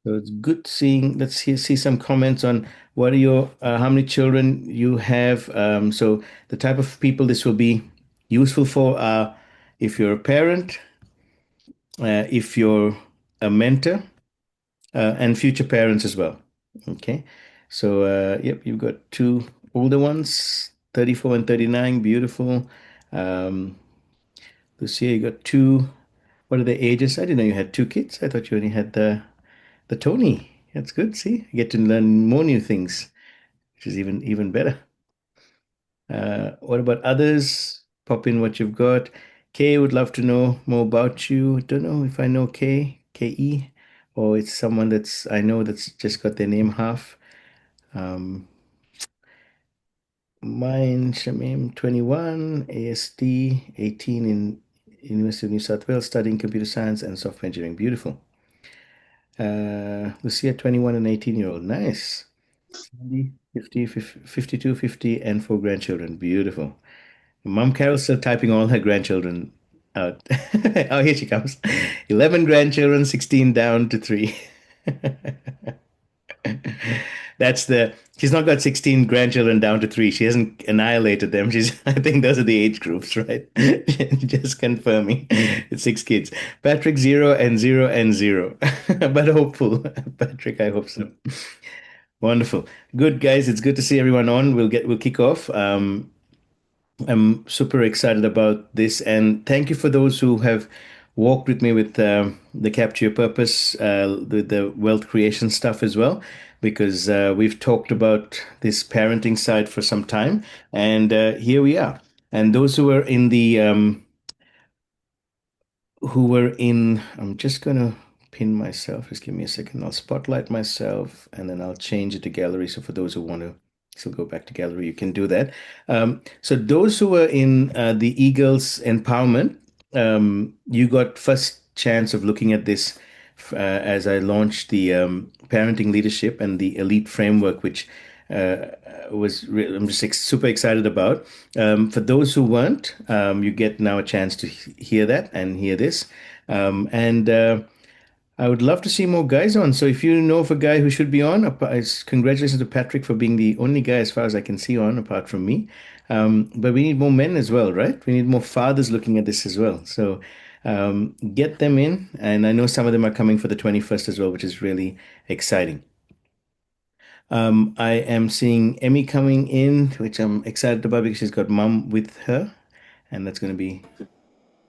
So it's good seeing. Let's see some comments on what are your how many children you have. So the type of people this will be useful for if you're a parent, if you're a mentor, and future parents as well. Okay. So yep, you've got two older ones, 34 and 39. Beautiful. Um, Lucia, you got two. What are the ages? I didn't know you had two kids. I thought you only had the Tony. That's good. See, you get to learn more new things, which is even better. What about others? Pop in what you've got. Kay would love to know more about you. Don't know if I know Kay, Ke, or it's someone that's I know that's just got their name half. Um, Mine, Shamim, 21, ASD, 18 in University of New South Wales, studying computer science and software engineering. Beautiful. Lucia, 21 and 18-year-old. Nice. 50, 52, 50, and four grandchildren. Beautiful. Mom Carol's still typing all her grandchildren out. Oh, here she comes. 11 grandchildren, 16 down to three. She's not got 16 grandchildren down to three. She hasn't annihilated them. I think those are the age groups, right? Just confirming. It's six kids. Patrick, zero and zero and zero. But hopeful. Patrick, I hope so. Wonderful. Good, guys. It's good to see everyone on. We'll kick off. I'm super excited about this, and thank you for those who have walked with me with the Capture Your Purpose, the wealth creation stuff as well, because we've talked about this parenting side for some time, and here we are. And those who were in, I'm just gonna pin myself. Just give me a second. I'll spotlight myself, and then I'll change it to gallery. So for those who want to still go back to gallery, you can do that. So those who were in the Eagles Empowerment, you got first chance of looking at this as I launched the parenting leadership and the elite framework, which I'm just super excited about. For those who weren't, you get now a chance to hear that and hear this. And I would love to see more guys on. So if you know of a guy who should be on, congratulations to Patrick for being the only guy, as far as I can see, on apart from me. But we need more men as well, right? We need more fathers looking at this as well. So get them in. And I know some of them are coming for the 21st as well, which is really exciting. I am seeing Emmy coming in, which I'm excited about because she's got mom with her, and that's going to be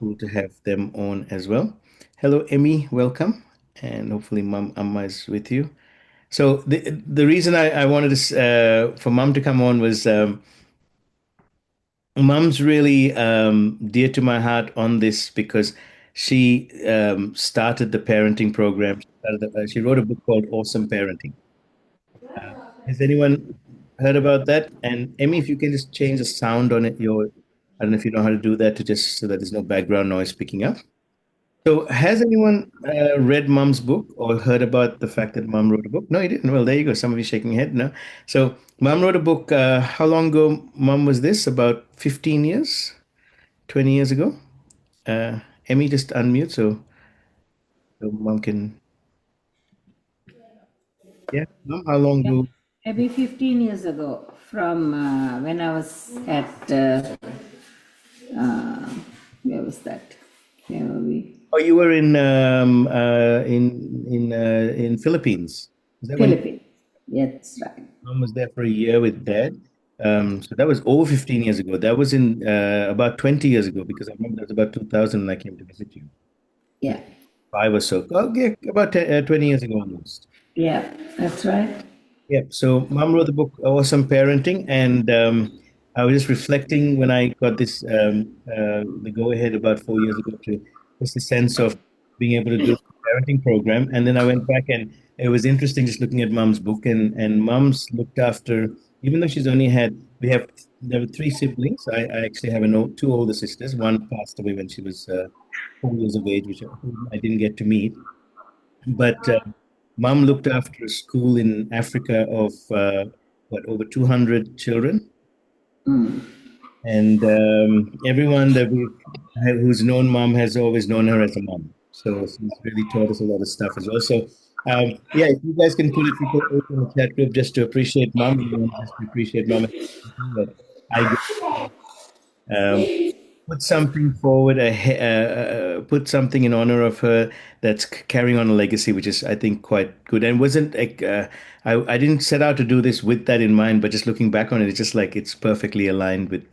cool to have them on as well. Hello, Emmy, welcome, and hopefully mom Amma is with you. So the reason I wanted for mom to come on was mom's really dear to my heart on this because she started the parenting program. She wrote a book called Awesome Parenting. Has anyone heard about that? And Emmy, if you can just change the sound on it, I don't know if you know how to do that to just so that there's no background noise picking up. So, has anyone read Mom's book or heard about the fact that Mom wrote a book? No, you didn't. Well, there you go. Some of you shaking your head. No. So, Mom wrote a book. How long ago, Mom, was this? About 15 years, 20 years ago? Emmy, just unmute so Mom can. Yeah. Mom, how long Yeah, ago? maybe 15 years ago, from when I was at, uh, where was that? Where were we? Oh, you were in Philippines. Is that when Philippines. Yeah, that's right. mom was there for a year with dad? So that was over 15 years ago. That was in about 20 years ago because I remember that was about 2000 when I came to visit you. Yeah, Five or so. Oh, yeah, about 20 years ago almost. yeah, that's right. Yep. So mom wrote the book Awesome Parenting, and I was just reflecting when I got this the go ahead about 4 years ago to just the sense of being able to do a parenting program, and then I went back and it was interesting just looking at mom's book and mom's looked after even though she's only had there were three siblings. I actually have two older sisters. One passed away when she was 4 years of age, which I didn't get to meet, but mom looked after a school in Africa of over 200 children, Mm. and everyone who's known mom has always known her as a mom. So she's really taught us a lot of stuff as well. So Yeah, if you guys can put it, people open the chat group just to appreciate mom, and just to appreciate mom. I um, put something forward, put something in honor of her that's carrying on a legacy, which is, I think, quite good. And wasn't like I didn't set out to do this with that in mind, but just looking back on it, it's just like it's perfectly aligned with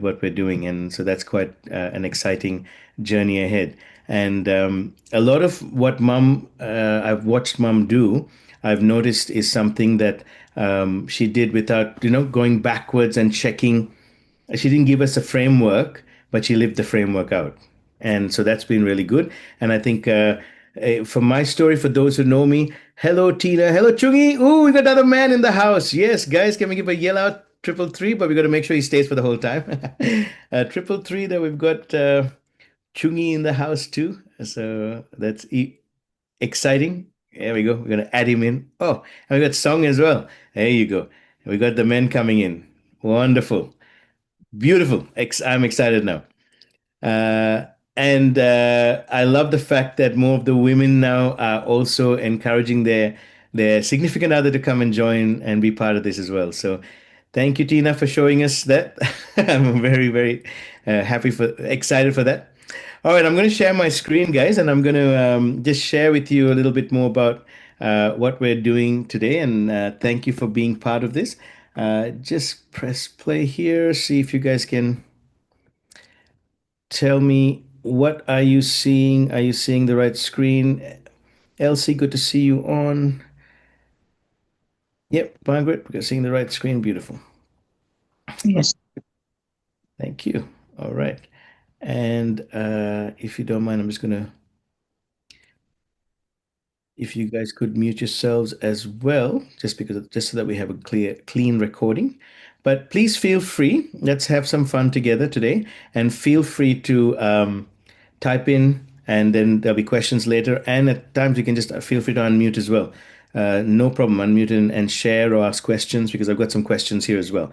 what we're doing, and so that's quite an exciting journey ahead. And a lot of what mom I've watched mom do, I've noticed is something that she did without going backwards and checking. She didn't give us a framework, but she lived the framework out. And so that's been really good. And I think for my story, for those who know me, hello, Tina. Hello, Chungi. Ooh, we got another man in the house. Yes, guys, can we give a yell out? Triple three, but we got to make sure he stays for the whole time. Triple three, that we've got Chungi in the house too. So that's exciting. There we go. We're going to add him in. Oh, and we got Song as well. There you go. We got the men coming in. Wonderful. Beautiful. I'm excited now. And I love the fact that more of the women now are also encouraging their significant other to come and join and be part of this as well. So thank you, Tina, for showing us that. I'm very, very excited for that. All right, I'm going to share my screen, guys, and I'm going to just share with you a little bit more about what we're doing today. And thank you for being part of this. Just press play here, see if you guys can tell me, what are you seeing? Are you seeing the right screen? Elsie, good to see you on. Yep, Margaret, we're seeing the right screen. Beautiful. Yes. Thank you. All right. And if you don't mind, I'm just gonna, if you guys could mute yourselves as well, just so that we have a clean recording. But please feel free. Let's have some fun together today, and feel free to type in, and then there'll be questions later. And at times you can just feel free to unmute as well. No problem, unmute and share or ask questions, because I've got some questions here as well.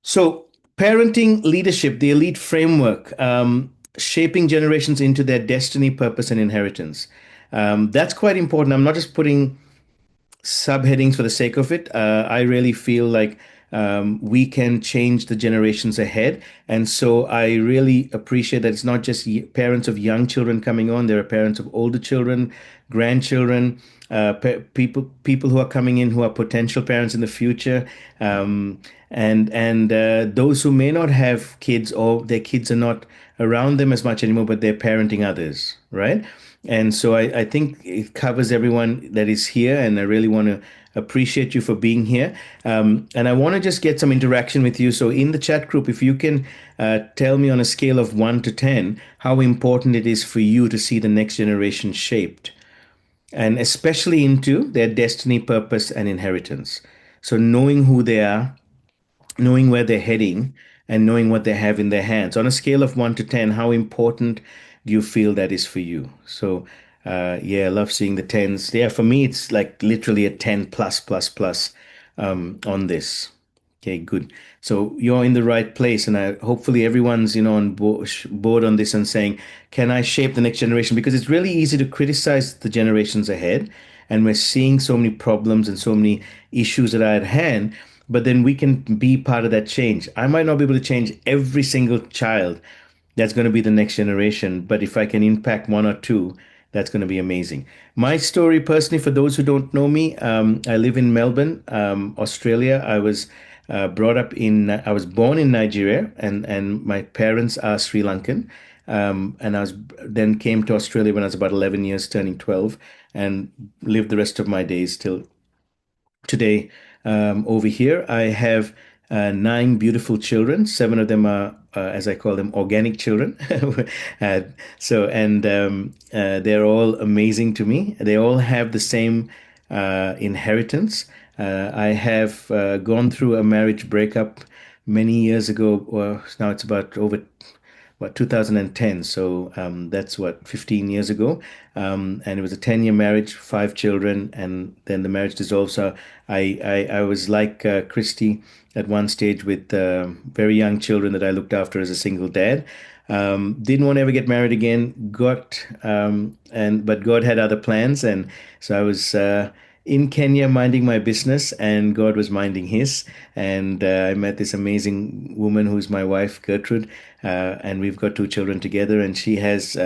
So, parenting leadership, the elite framework, shaping generations into their destiny, purpose, and inheritance. That's quite important. I'm not just putting subheadings for the sake of it. I really feel like we can change the generations ahead. And so I really appreciate that it's not just parents of young children coming on, there are parents of older children, grandchildren, people who are coming in who are potential parents in the future, and those who may not have kids, or their kids are not around them as much anymore, but they're parenting others, right? And so I think it covers everyone that is here, and I really want to appreciate you for being here. And I want to just get some interaction with you. So in the chat group, if you can tell me on a scale of 1 to 10 how important it is for you to see the next generation shaped, and especially into their destiny, purpose, and inheritance. So knowing who they are, knowing where they're heading, and knowing what they have in their hands. On a scale of 1 to 10, how important do you feel that is for you? So, yeah, I love seeing the tens. Yeah, for me, it's like literally a 10 plus, plus, plus on this. Okay, good. So you're in the right place, and hopefully everyone's on board on this and saying, "Can I shape the next generation?" Because it's really easy to criticize the generations ahead, and we're seeing so many problems and so many issues that are at hand. But then we can be part of that change. I might not be able to change every single child that's going to be the next generation, but if I can impact one or two, that's going to be amazing. My story, personally, for those who don't know me, I live in Melbourne, Australia. I was born in Nigeria, and my parents are Sri Lankan. And I was then came to Australia when I was about 11 years, turning 12, and lived the rest of my days till today. Over here, I have nine beautiful children. Seven of them are, as I call them, organic children. uh, and they're all amazing to me. They all have the same inheritance. I have gone through a marriage breakup many years ago. Well, now it's about over 2010. So that's 15 years ago. And it was a 10-year marriage, five children, and then the marriage dissolved. So I was like Christy at one stage with very young children that I looked after as a single dad. Didn't want to ever get married again. But God had other plans, and so I was in Kenya minding my business, and God was minding His. And I met this amazing woman who's my wife, Gertrude, and we've got two children together, and she has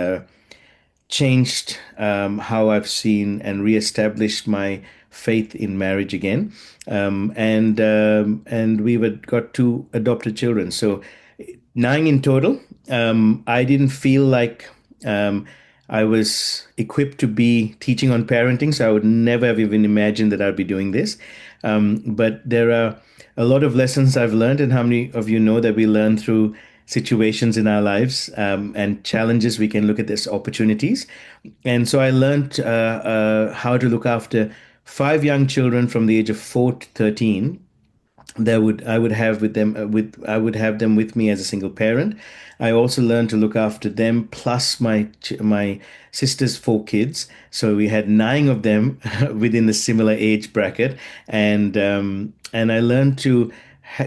changed how I've seen and reestablished my faith in marriage again. And we've got two adopted children, so nine in total. I didn't feel like um, I was equipped to be teaching on parenting, so I would never have even imagined that I'd be doing this. But there are a lot of lessons I've learned, and how many of you know that we learn through situations in our lives and challenges? We can look at this opportunities. And so I learned how to look after five young children from the age of 4 to 13 that would I would have with them with I would have them with me as a single parent. I also learned to look after them plus my sister's four kids. So we had nine of them within the similar age bracket, and I learned to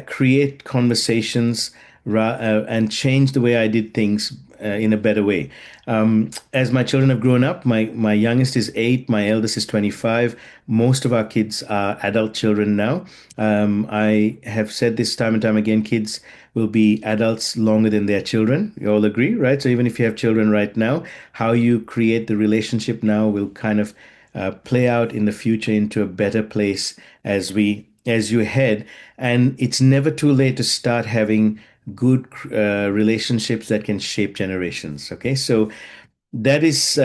create conversations and change the way I did things in a better way. As my children have grown up, my youngest is 8, my eldest is 25. Most of our kids are adult children now. I have said this time and time again, kids will be adults longer than their children. You all agree, right? So even if you have children right now, how you create the relationship now will kind of play out in the future into a better place as you head. And it's never too late to start having good relationships that can shape generations. Okay, so that is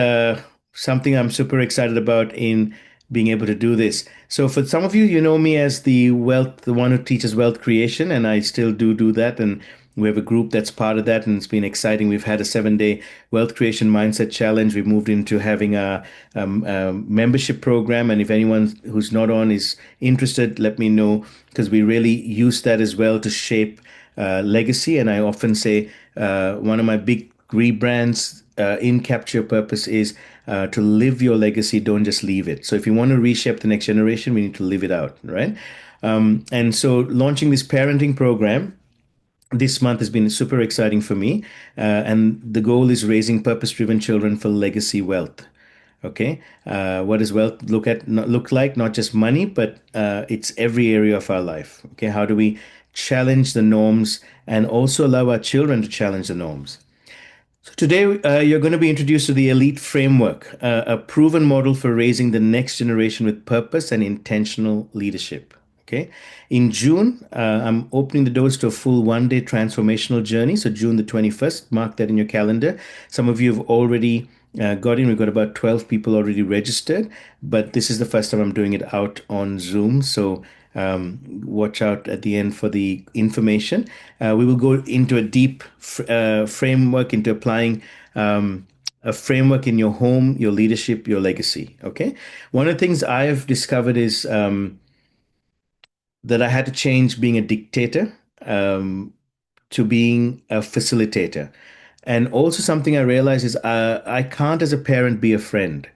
something I'm super excited about in being able to do this. So for some of you, you know me as the one who teaches wealth creation, and I still do that. And we have a group that's part of that, and it's been exciting. We've had a 7-day wealth creation mindset challenge. We've moved into having a membership program, and if anyone who's not on is interested, let me know, because we really use that as well to shape legacy. And I often say one of my big rebrands in Capture Your Purpose is to live your legacy, don't just leave it. So if you want to reshape the next generation, we need to live it out, right? And so launching this parenting program this month has been super exciting for me. And the goal is raising purpose-driven children for legacy wealth. Okay, what does wealth look like? Not just money, but it's every area of our life. Okay, how do we challenge the norms and also allow our children to challenge the norms? So today, you're going to be introduced to the Elite Framework, a proven model for raising the next generation with purpose and intentional leadership. Okay. In June, I'm opening the doors to a full 1-day transformational journey. So June the 21st, mark that in your calendar. Some of you have already got in. We've got about 12 people already registered, but this is the first time I'm doing it out on Zoom. So watch out at the end for the information. We will go into a deep framework into applying a framework in your home, your leadership, your legacy. Okay. One of the things I've discovered is that I had to change being a dictator to being a facilitator. And also, something I realized is I can't, as a parent, be a friend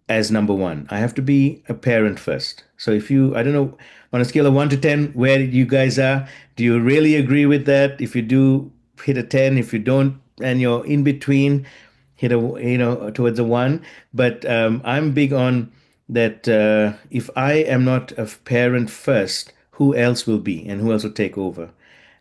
as number one. I have to be a parent first. So if you, I don't know, on a scale of 1 to 10, where you guys are, do you really agree with that? If you do, hit a 10. If you don't, and you're in between, hit a, towards a 1. But I'm big on that. If I am not a parent first, who else will be, and who else will take over?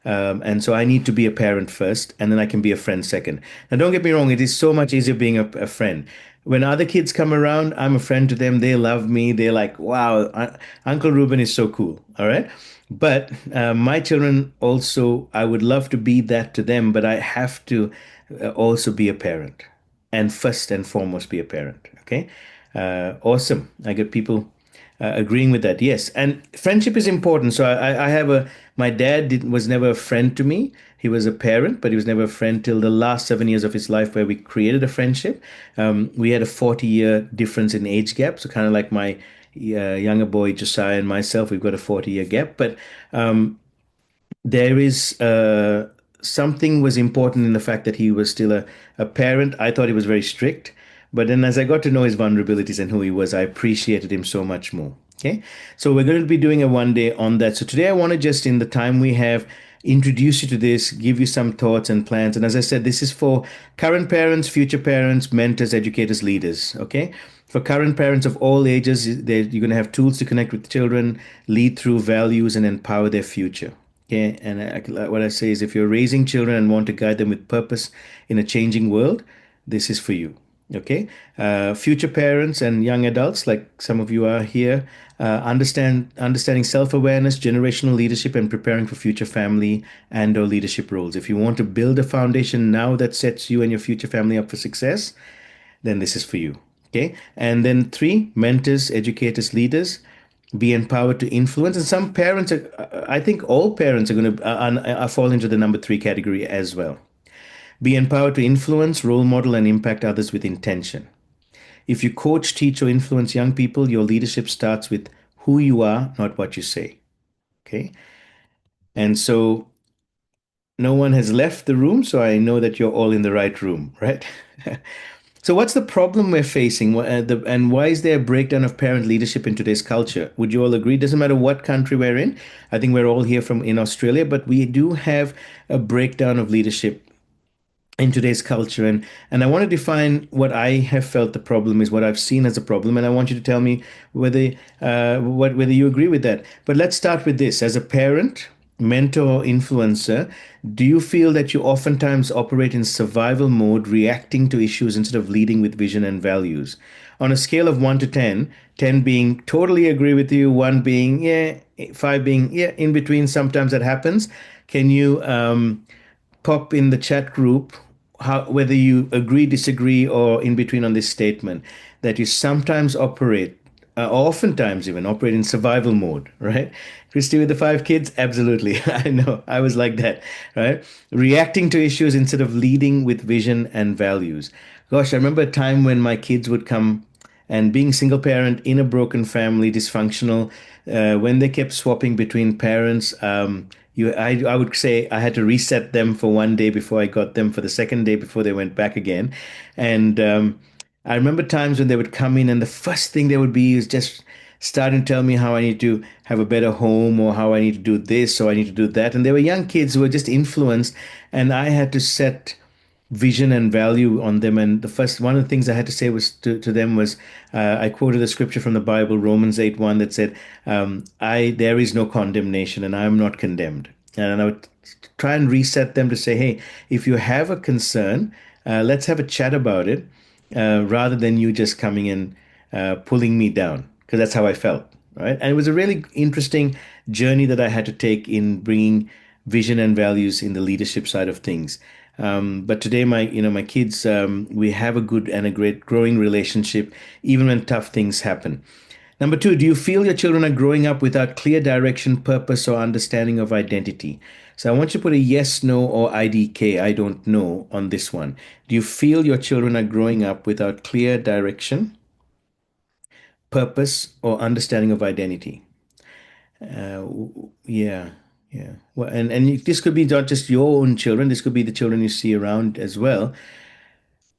And so I need to be a parent first, and then I can be a friend second. Now, don't get me wrong, it is so much easier being a friend. When other kids come around, I'm a friend to them. They love me. They're like, wow, Uncle Ruben is so cool. All right. But my children also, I would love to be that to them, but I have to also be a parent, and first and foremost be a parent. Okay. Awesome. I get people agreeing with that. Yes, and friendship is important. So I have my dad was never a friend to me. He was a parent, but he was never a friend till the last 7 years of his life, where we created a friendship. We had a 40-year difference in age gap, so kind of like my younger boy Josiah and myself, we've got a 40-year gap. But there is something was important in the fact that he was still a parent. I thought he was very strict, but then as I got to know his vulnerabilities and who he was, I appreciated him so much more. Okay, so we're going to be doing a 1 day on that. So today I want to just, in the time we have, introduce you to this, give you some thoughts and plans. And as I said, this is for current parents, future parents, mentors, educators, leaders. Okay. For current parents of all ages, you're going to have tools to connect with children, lead through values, and empower their future. Okay. And what I say is if you're raising children and want to guide them with purpose in a changing world, this is for you. Okay. Future parents and young adults, like some of you are here, understanding self-awareness, generational leadership, and preparing for future family and or leadership roles. If you want to build a foundation now that sets you and your future family up for success, then this is for you. Okay. And then three, mentors, educators, leaders, be empowered to influence. And some parents I think all parents are going to fall into the number three category as well. Be empowered to influence, role model, and impact others with intention. If you coach, teach, or influence young people, your leadership starts with who you are, not what you say. Okay. And so no one has left the room, so I know that you're all in the right room, right? So, what's the problem we're facing, and why is there a breakdown of parent leadership in today's culture? Would you all agree? Doesn't matter what country we're in. I think we're all here from in Australia, but we do have a breakdown of leadership in today's culture, and I want to define what I have felt the problem is, what I've seen as a problem, and I want you to tell me whether you agree with that. But let's start with this. As a parent, mentor, or influencer, do you feel that you oftentimes operate in survival mode, reacting to issues instead of leading with vision and values? On a scale of 1 to 10, 10 being totally agree with you, 1 being yeah, 5 being yeah, in between, sometimes that happens. Can you pop in the chat group whether you agree, disagree, or in between on this statement that you sometimes operate, oftentimes even operate in survival mode, right? Christy with the 5 kids, absolutely. I know, I was like that, right? Reacting to issues instead of leading with vision and values. Gosh, I remember a time when my kids would come and being single parent in a broken family, dysfunctional, when they kept swapping between parents, I would say I had to reset them for one day before I got them for the second day before they went back again. And I remember times when they would come in and the first thing they would be is just starting to tell me how I need to have a better home or how I need to do this or I need to do that. And they were young kids who were just influenced, and I had to set vision and value on them. And the first one of the things I had to say was to them was I quoted the scripture from the Bible, Romans 8:1, that said, I there is no condemnation and I am not condemned. And I would try and reset them to say, hey, if you have a concern, let's have a chat about it, rather than you just coming in pulling me down, because that's how I felt, right? And it was a really interesting journey that I had to take in bringing vision and values in the leadership side of things. But today, my kids, we have a good and a great growing relationship, even when tough things happen. Number two, do you feel your children are growing up without clear direction, purpose, or understanding of identity? So I want you to put a yes, no, or IDK, I don't know, on this one. Do you feel your children are growing up without clear direction, purpose, or understanding of identity? Yeah, yeah. Well, and this could be not just your own children. This could be the children you see around as well.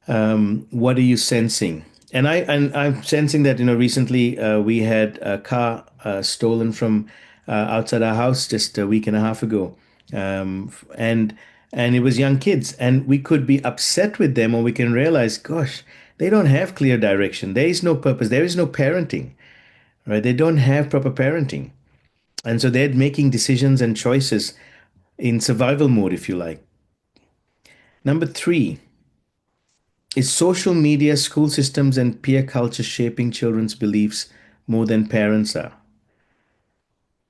What are you sensing? And I'm sensing that recently we had a car stolen from outside our house just a week and a half ago, and it was young kids, and we could be upset with them, or we can realize, gosh, they don't have clear direction. There is no purpose. There is no parenting, right? They don't have proper parenting, and so they're making decisions and choices in survival mode, if you like. Number three, is social media, school systems, and peer culture shaping children's beliefs more than parents are?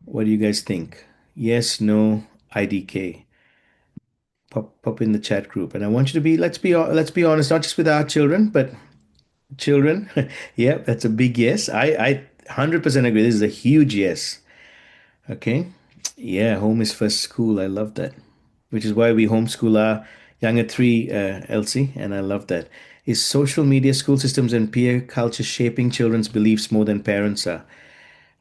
What do you guys think? Yes, no, IDK. Pop in the chat group, and I want you to be. Let's be honest, not just with our children, but children. Yeah, that's a big yes. I 100% agree. This is a huge yes. Okay. Yeah, home is first school. I love that. Which is why we homeschool our younger three, Elsie, and I love that. Is social media, school systems, and peer culture shaping children's beliefs more than parents are?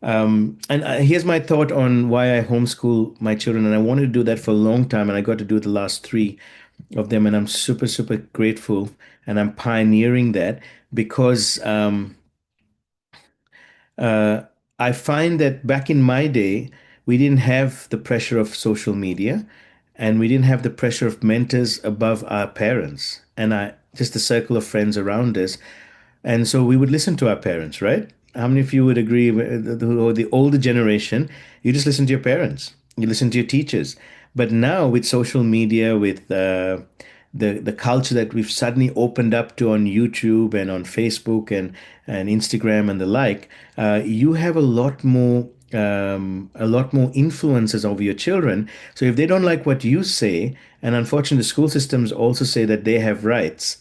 And here's my thought on why I homeschool my children, and I wanted to do that for a long time, and I got to do the last three of them, and I'm super, super grateful, and I'm pioneering that because uh, I find that back in my day, we didn't have the pressure of social media. and we didn't have the pressure of mentors above our parents and just the circle of friends around us. And so we would listen to our parents, right? How many of you would agree with the older generation? You just listen to your parents, you listen to your teachers. But now with social media, with the culture that we've suddenly opened up to on YouTube and on Facebook and Instagram and the like, you have a lot more influences over your children. So if they don't like what you say, and unfortunately, the school systems also say that they have rights,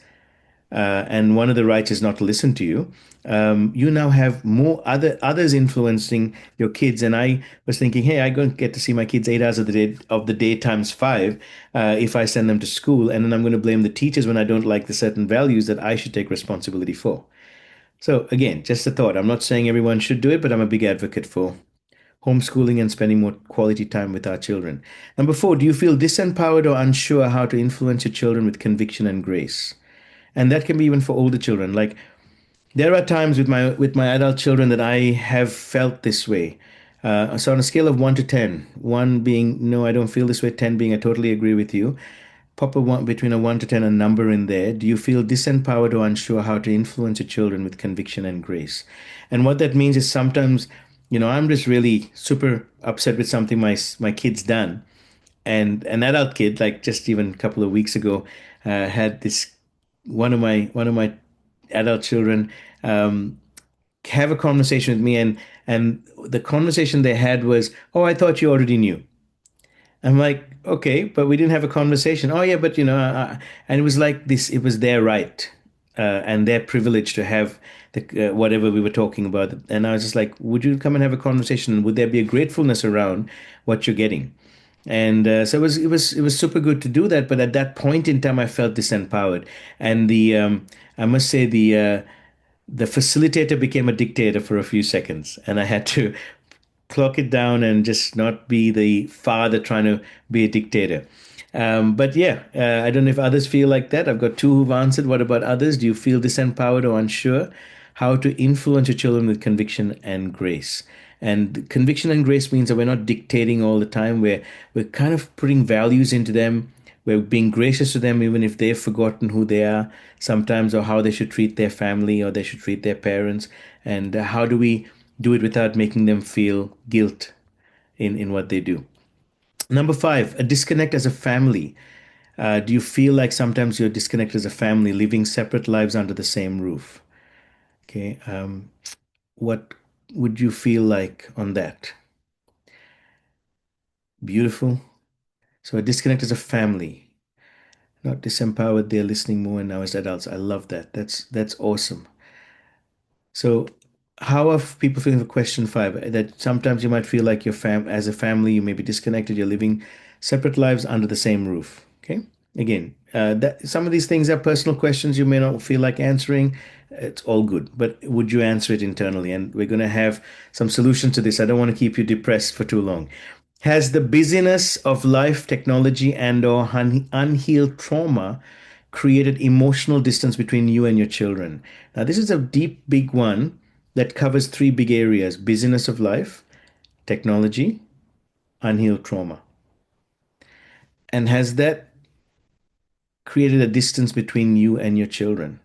and one of the rights is not to listen to you. You now have more others influencing your kids. And I was thinking, hey, I going to get to see my kids 8 hours of the day times five if I send them to school, and then I'm going to blame the teachers when I don't like the certain values that I should take responsibility for. So again, just a thought. I'm not saying everyone should do it, but I'm a big advocate for homeschooling and spending more quality time with our children. Number four, do you feel disempowered or unsure how to influence your children with conviction and grace? And that can be even for older children. Like there are times with my adult children that I have felt this way. So on a scale of 1 to 10, one being no, I don't feel this way, 10 being I totally agree with you. Pop a one between a 1 to 10 a number in there. Do you feel disempowered or unsure how to influence your children with conviction and grace? And what that means is sometimes, I'm just really super upset with something my kid's done, and an adult kid, like just even a couple of weeks ago, had this one of my adult children have a conversation with me, and the conversation they had was, "Oh, I thought you already knew." I'm like, "Okay, but we didn't have a conversation." "Oh, yeah, but and it was like this. It was their right and their privilege to have whatever we were talking about. And I was just like, "Would you come and have a conversation? And would there be a gratefulness around what you're getting?" And so it was super good to do that. But at that point in time, I felt disempowered, and the I must say the facilitator became a dictator for a few seconds, and I had to clock it down and just not be the father trying to be a dictator. But yeah, I don't know if others feel like that. I've got two who've answered. What about others? Do you feel disempowered or unsure how to influence your children with conviction and grace? And conviction and grace means that we're not dictating all the time. We're kind of putting values into them. We're being gracious to them, even if they've forgotten who they are sometimes, or how they should treat their family, or they should treat their parents. And how do we do it without making them feel guilt in what they do? Number five, a disconnect as a family. Do you feel like sometimes you're disconnected as a family, living separate lives under the same roof? Okay. What would you feel like on that? Beautiful. So a disconnect as a family, not disempowered. They're listening more and now as adults. I love that. That's awesome. So, how are people feeling for question five? That sometimes you might feel like as a family, you may be disconnected. You're living separate lives under the same roof. Okay. Again, that some of these things are personal questions you may not feel like answering. It's all good, but would you answer it internally? And we're going to have some solutions to this. I don't want to keep you depressed for too long. Has the busyness of life, technology, and/or unhealed trauma created emotional distance between you and your children? Now, this is a deep, big one that covers three big areas: busyness of life, technology, unhealed trauma. And has that created a distance between you and your children?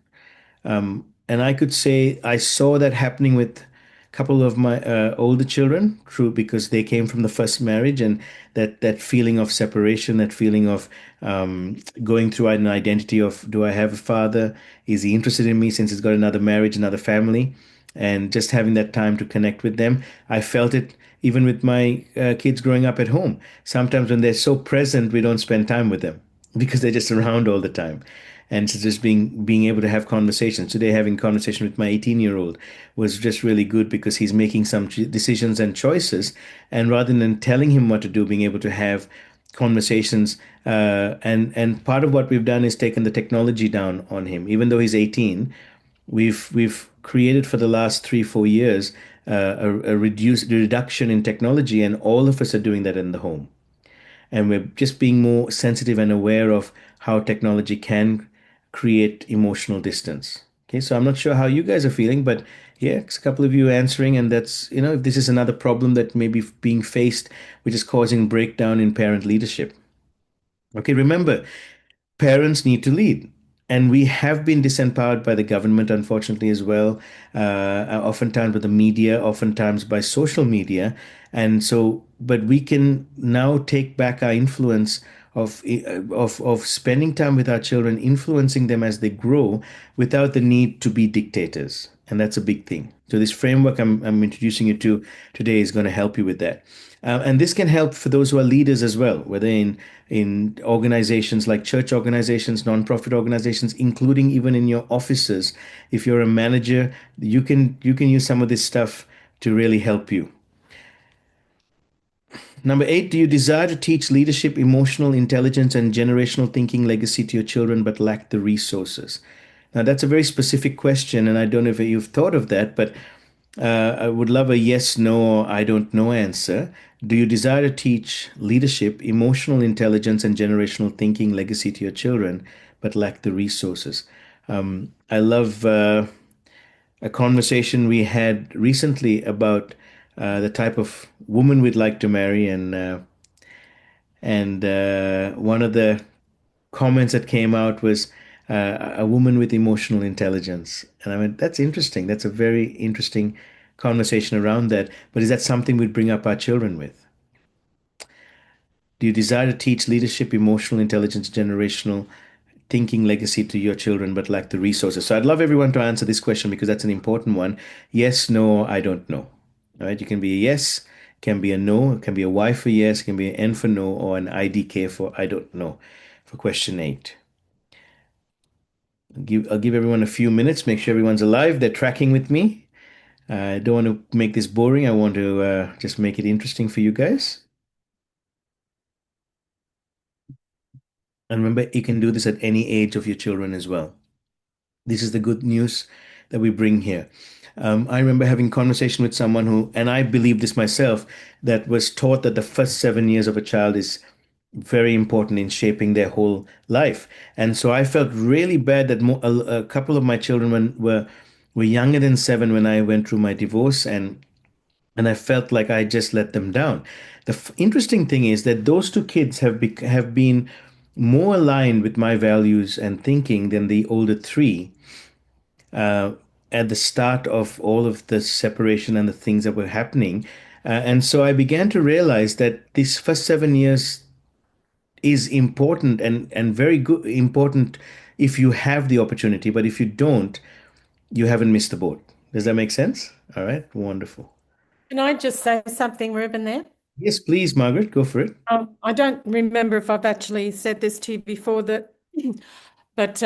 And I could say I saw that happening with a couple of my older children, true, because they came from the first marriage, and that feeling of separation, that feeling of going through an identity of, do I have a father? Is he interested in me since he's got another marriage, another family? And just having that time to connect with them. I felt it even with my kids growing up at home. Sometimes when they're so present, we don't spend time with them because they're just around all the time. And so just being able to have conversations. Today, having conversation with my 18-year-old was just really good because he's making some decisions and choices, and rather than telling him what to do, being able to have conversations. And part of what we've done is taken the technology down on him. Even though he's 18, we've created for the last 3-4 years a reduction in technology, and all of us are doing that in the home, and we're just being more sensitive and aware of how technology can create emotional distance. Okay, so I'm not sure how you guys are feeling, but yeah, it's a couple of you answering, and that's, if this is another problem that may be being faced, which is causing breakdown in parent leadership. Okay, remember, parents need to lead. And we have been disempowered by the government, unfortunately, as well. Oftentimes by the media, oftentimes by social media. And so, but we can now take back our influence of spending time with our children, influencing them as they grow without the need to be dictators. And that's a big thing. So this framework I'm introducing you to today is going to help you with that. And this can help for those who are leaders as well, whether in organizations like church organizations, nonprofit organizations, including even in your offices. If you're a manager, you can use some of this stuff to really help you. Number 8, do you desire to teach leadership, emotional intelligence, and generational thinking legacy to your children but lack the resources? Now, that's a very specific question, and I don't know if you've thought of that, but I would love a yes, no, or I don't know answer. Do you desire to teach leadership, emotional intelligence, and generational thinking legacy to your children, but lack the resources? I love a conversation we had recently about the type of woman we'd like to marry, and one of the comments that came out was a woman with emotional intelligence. And I mean, that's interesting. That's a very interesting conversation around that. But is that something we'd bring up our children with? Do you desire to teach leadership, emotional intelligence, generational thinking legacy to your children, but lack the resources? So I'd love everyone to answer this question because that's an important one. Yes, no, I don't know. All right, you can be a yes, can be a no, it can be a Y for yes, it can be an N for no, or an IDK for I don't know for question 8. I'll give everyone a few minutes, make sure everyone's alive. They're tracking with me. I don't want to make this boring. I want to just make it interesting for you guys. And remember, you can do this at any age of your children as well. This is the good news that we bring here. I remember having conversation with someone who, and I believe this myself, that was taught that the first 7 years of a child is very important in shaping their whole life. And so I felt really bad that a couple of my children were younger than 7 when I went through my divorce, and I felt like I just let them down. The interesting thing is that those two kids have been more aligned with my values and thinking than the older three uh, at the start of all of the separation and the things that were happening. And so I began to realize that these first 7 years is important and very good important if you have the opportunity, but if you don't, you haven't missed the boat. Does that make sense? All right, wonderful. Can I just say something, Ruben, there? Yes, please, Margaret, go for it. I don't remember if I've actually said this to you before that, but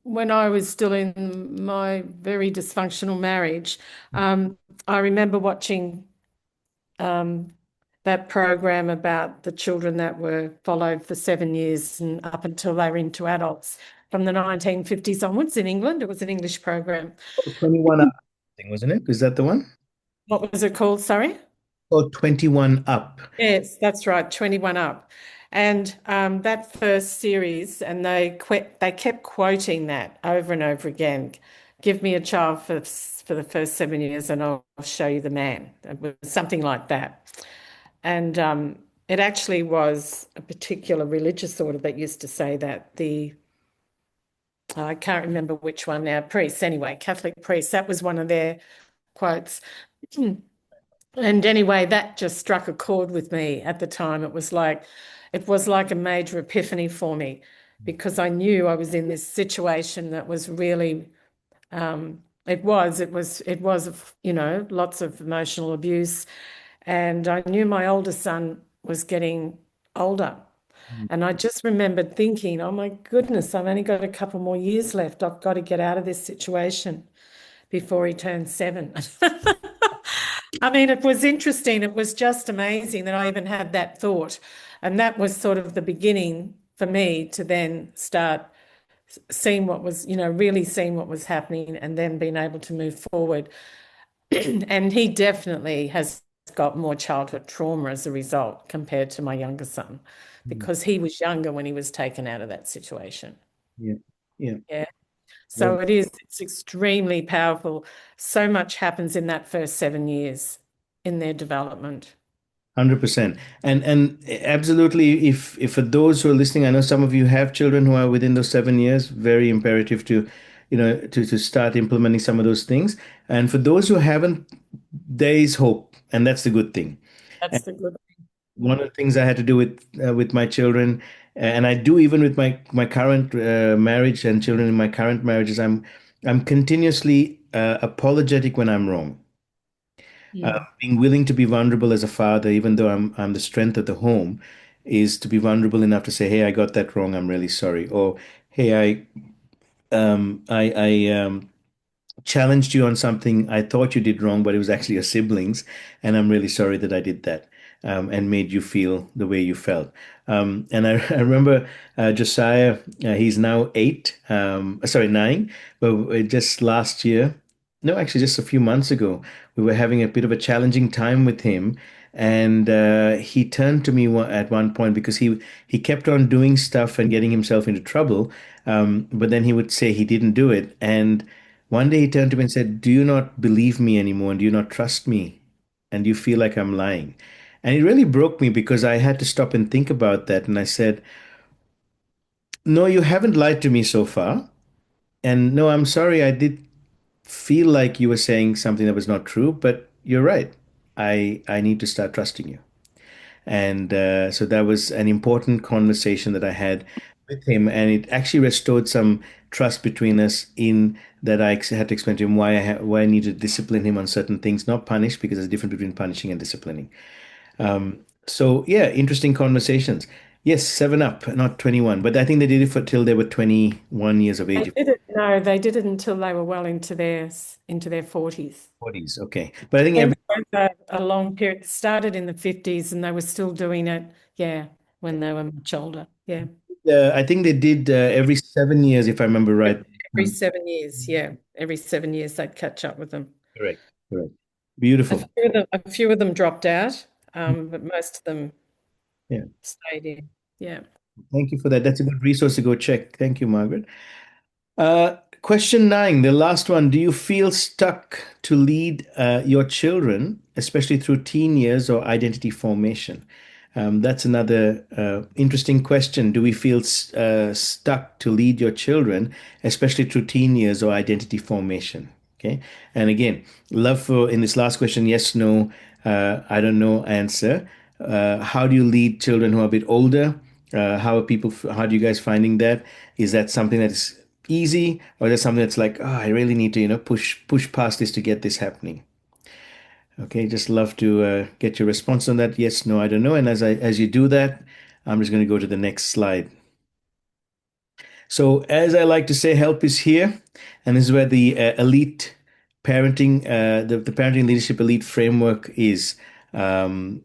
when I was still in my very dysfunctional marriage, I remember watching um, that program about the children that were followed for 7 years and up until they were into adults from the 1950s onwards in England. It was an English program. 21 up, thing, wasn't it? Is that the one? What was it called? Sorry? Oh, 21 up. Yes, that's right, 21 Up. And that first series, and they kept quoting that over and over again. Give me a child for the first 7 years, and I'll show you the man. It was something like that. And it actually was a particular religious order that used to say that. I can't remember which one now, priests anyway, Catholic priests. That was one of their quotes. And anyway, that just struck a chord with me at the time. It was like a major epiphany for me because I knew I was in this situation that was really, it was, lots of emotional abuse. And I knew my older son was getting older. And I just remembered thinking, oh my goodness, I've only got a couple more years left. I've got to get out of this situation before he turns 7. I mean, it was interesting. It was just amazing that I even had that thought. And that was sort of the beginning for me to then start seeing what was, really seeing what was happening and then being able to move forward. And he definitely has got more childhood trauma as a result compared to my younger son because he was younger when he was taken out of that situation. Yeah. Yeah. Yeah. Well, So it's extremely powerful. So much happens in that first 7 years in their development. 100%. And absolutely, if for those who are listening, I know some of you have children who are within those 7 years, very imperative to, to start implementing some of those things. And for those who haven't, there is hope, and that's the good thing. That's the good thing. One of the things I had to do with my children, and I do even with my current marriage and children in my current marriage, is I'm continuously apologetic when I'm wrong. Mm. Being willing to be vulnerable as a father, even though I'm the strength of the home, is to be vulnerable enough to say, "Hey, I got that wrong. I'm really sorry." Or, "Hey, I challenged you on something I thought you did wrong, but it was actually your siblings, and I'm really sorry that I did that, and made you feel the way you felt." And I remember Josiah, he's now 8, sorry, 9, but just last year, no, actually just a few months ago, we were having a bit of a challenging time with him. And he turned to me at one point because he kept on doing stuff and getting himself into trouble, but then he would say he didn't do it. And one day he turned to me and said, "Do you not believe me anymore? And do you not trust me? And do you feel like I'm lying?" And it really broke me because I had to stop and think about that. And I said, "No, you haven't lied to me so far. And no, I'm sorry, I did feel like you were saying something that was not true, but you're right. I need to start trusting you." And so that was an important conversation that I had with him, and it actually restored some trust between us. In that, I had to explain to him why I need to discipline him on certain things, not punish, because there's a difference between punishing and disciplining. So yeah, interesting conversations. Yes, 7 up, not 21, but I think they did it for till they were 21 years of They age. did it, no, they did it until they were well into their 40s. 40s, okay. But I think And every so a long period. It started in the 50s and they were still doing it, yeah, when they were much older. Yeah. I think they did every 7 years, if I remember right. Every 7 years, yeah. Every 7 years they'd catch up with them. Correct. Correct. Beautiful. A few of them dropped out, but most of them Yeah. stayed in. Yeah. Thank you for that. That's a good resource to go check. Thank you, Margaret. Question 9, the last one. Do you feel stuck to lead your children, especially through teen years or identity formation? That's another interesting question. Do we feel stuck to lead your children, especially through teen years or identity formation? Okay. And again, love for in this last question, yes, no, I don't know answer. How do you lead children who are a bit older? How do you guys finding that? Is that something that is easy, or is that something that's like, oh, I really need to, push past this to get this happening? Okay, just love to get your response on that. Yes, no, I don't know. And as you do that, I'm just going to go to the next slide. So, as I like to say, help is here, and this is where the elite parenting, the parenting leadership elite framework um,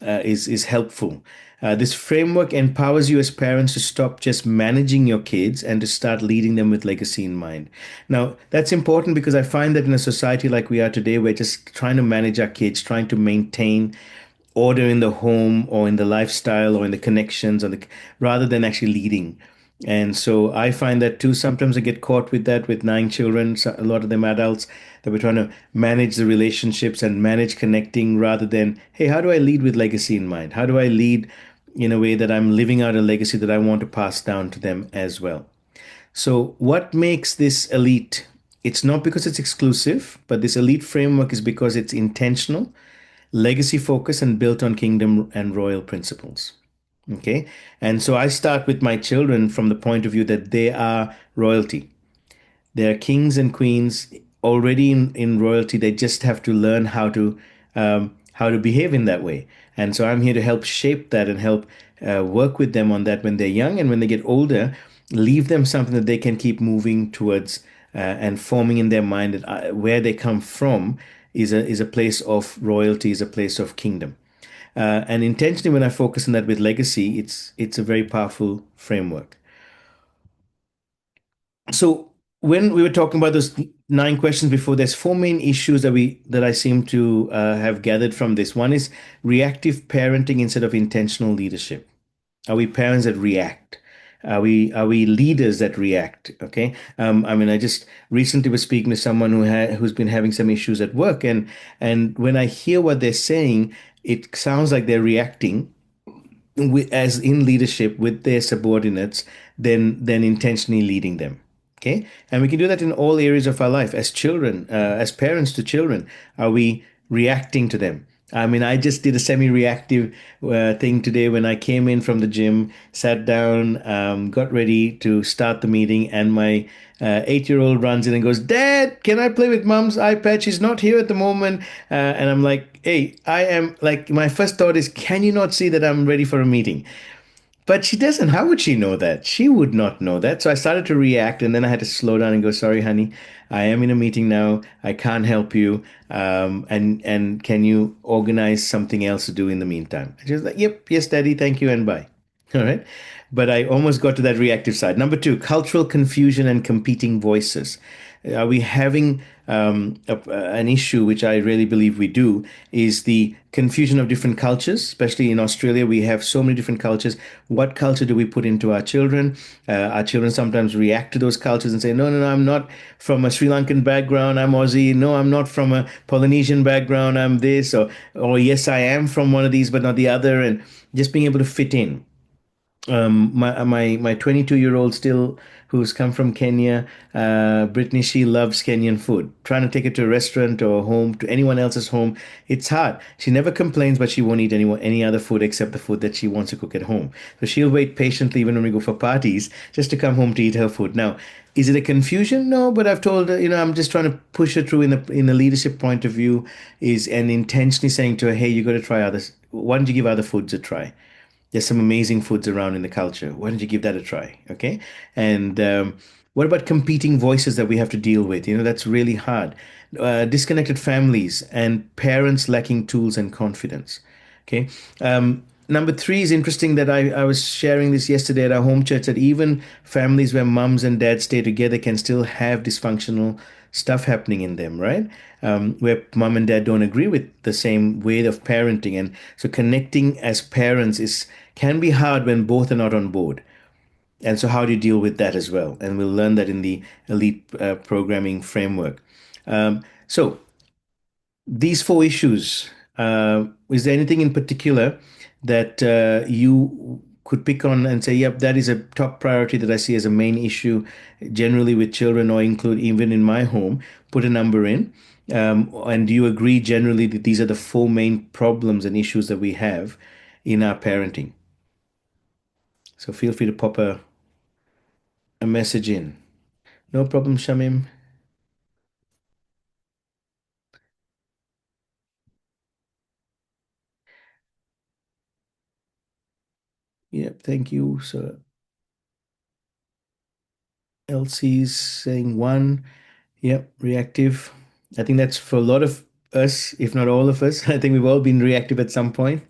is helpful. This framework empowers you as parents to stop just managing your kids and to start leading them with legacy in mind. Now, that's important because I find that in a society like we are today, we're just trying to manage our kids, trying to maintain order in the home or in the lifestyle or in the connections, rather than actually leading. And so I find that too. Sometimes I get caught with that with 9 children, a lot of them adults, that we're trying to manage the relationships and manage connecting rather than, hey, how do I lead with legacy in mind? How do I lead in a way that I'm living out a legacy that I want to pass down to them as well? So, what makes this elite? It's not because it's exclusive, but this elite framework is because it's intentional, legacy focused, and built on kingdom and royal principles. Okay. And so I start with my children from the point of view that they are royalty. They're kings and queens already in royalty. They just have to learn how to behave in that way. And so I'm here to help shape that and help work with them on that when they're young, and when they get older, leave them something that they can keep moving towards and forming in their mind that where they come from is a place of royalty, is a place of kingdom. And intentionally, when I focus on that with legacy, it's a very powerful framework. So when we were talking about those 9 questions before, there's 4 main issues that I seem to have gathered from this. One is reactive parenting instead of intentional leadership. Are we parents that react? Are we leaders that react? Okay. I mean, I just recently was speaking to someone who's been having some issues at work, and when I hear what they're saying, it sounds like they're reacting as in leadership with their subordinates than intentionally leading them. Okay, and we can do that in all areas of our life as children, as parents to children. Are we reacting to them? I mean, I just did a semi-reactive thing today when I came in from the gym, sat down, got ready to start the meeting, and my 8-year-old runs in and goes, "Dad, can I play with Mom's iPad? She's not here at the moment." And I'm like, "Hey, I am like." My first thought is, "Can you not see that I'm ready for a meeting?" But she doesn't. How would she know that? She would not know that. So I started to react, and then I had to slow down and go, "Sorry, honey, I am in a meeting now. I can't help you. And can you organize something else to do in the meantime?" And she was like, "Yep, yes, Daddy, thank you, and bye." All right. But I almost got to that reactive side. Number two, cultural confusion and competing voices. Are we having an issue, which I really believe we do, is the confusion of different cultures, especially in Australia. We have so many different cultures. What culture do we put into our children? Our children sometimes react to those cultures and say, "No, no, no, I'm not from a Sri Lankan background. I'm Aussie. No, I'm not from a Polynesian background. I'm this." Or yes, I am from one of these, but not the other. And just being able to fit in. My 22-year-old still, who's come from Kenya, Brittany, she loves Kenyan food. Trying to take her to a restaurant or home, to anyone else's home, it's hard. She never complains, but she won't eat any other food except the food that she wants to cook at home. So she'll wait patiently even when we go for parties just to come home to eat her food. Now, is it a confusion? No, but I've told her, I'm just trying to push her through in the leadership point of view, is and intentionally saying to her, "Hey, you got to try others. Why don't you give other foods a try? There's some amazing foods around in the culture. Why don't you give that a try?" Okay. And what about competing voices that we have to deal with? That's really hard. Disconnected families and parents lacking tools and confidence. Okay. Number three is interesting that I was sharing this yesterday at our home church, that even families where mums and dads stay together can still have dysfunctional stuff happening in them, right? Where mom and dad don't agree with the same way of parenting. And so connecting as parents can be hard when both are not on board. And so how do you deal with that as well? And we'll learn that in the elite programming framework. So these four issues, is there anything in particular that you could pick on and say, "Yep, that is a top priority that I see as a main issue generally with children, or include even in my home"? Put a number in. And do you agree generally that these are the four main problems and issues that we have in our parenting? So feel free to pop a message in. No problem, Shamim. Yep, thank you. So Elsie's saying one. Yep, reactive. I think that's for a lot of us, if not all of us. I think we've all been reactive at some point,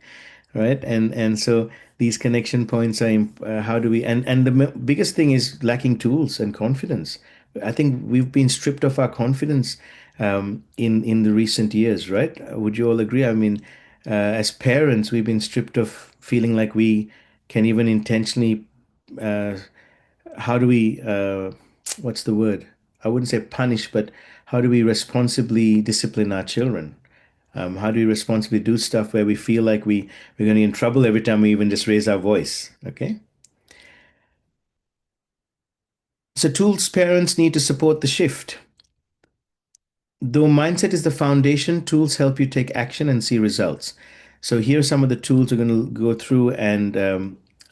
right? And so these connection points are how do we, and the biggest thing is lacking tools and confidence. I think we've been stripped of our confidence in the recent years, right? Would you all agree? I mean, as parents, we've been stripped of feeling like we can even intentionally, uh, how do we, what's the word? I wouldn't say punish, but how do we responsibly discipline our children? How do we responsibly do stuff where we feel like we're going to get in trouble every time we even just raise our voice? Okay. So tools parents need to support the shift. Though mindset is the foundation, tools help you take action and see results. So here are some of the tools we're going to go through, and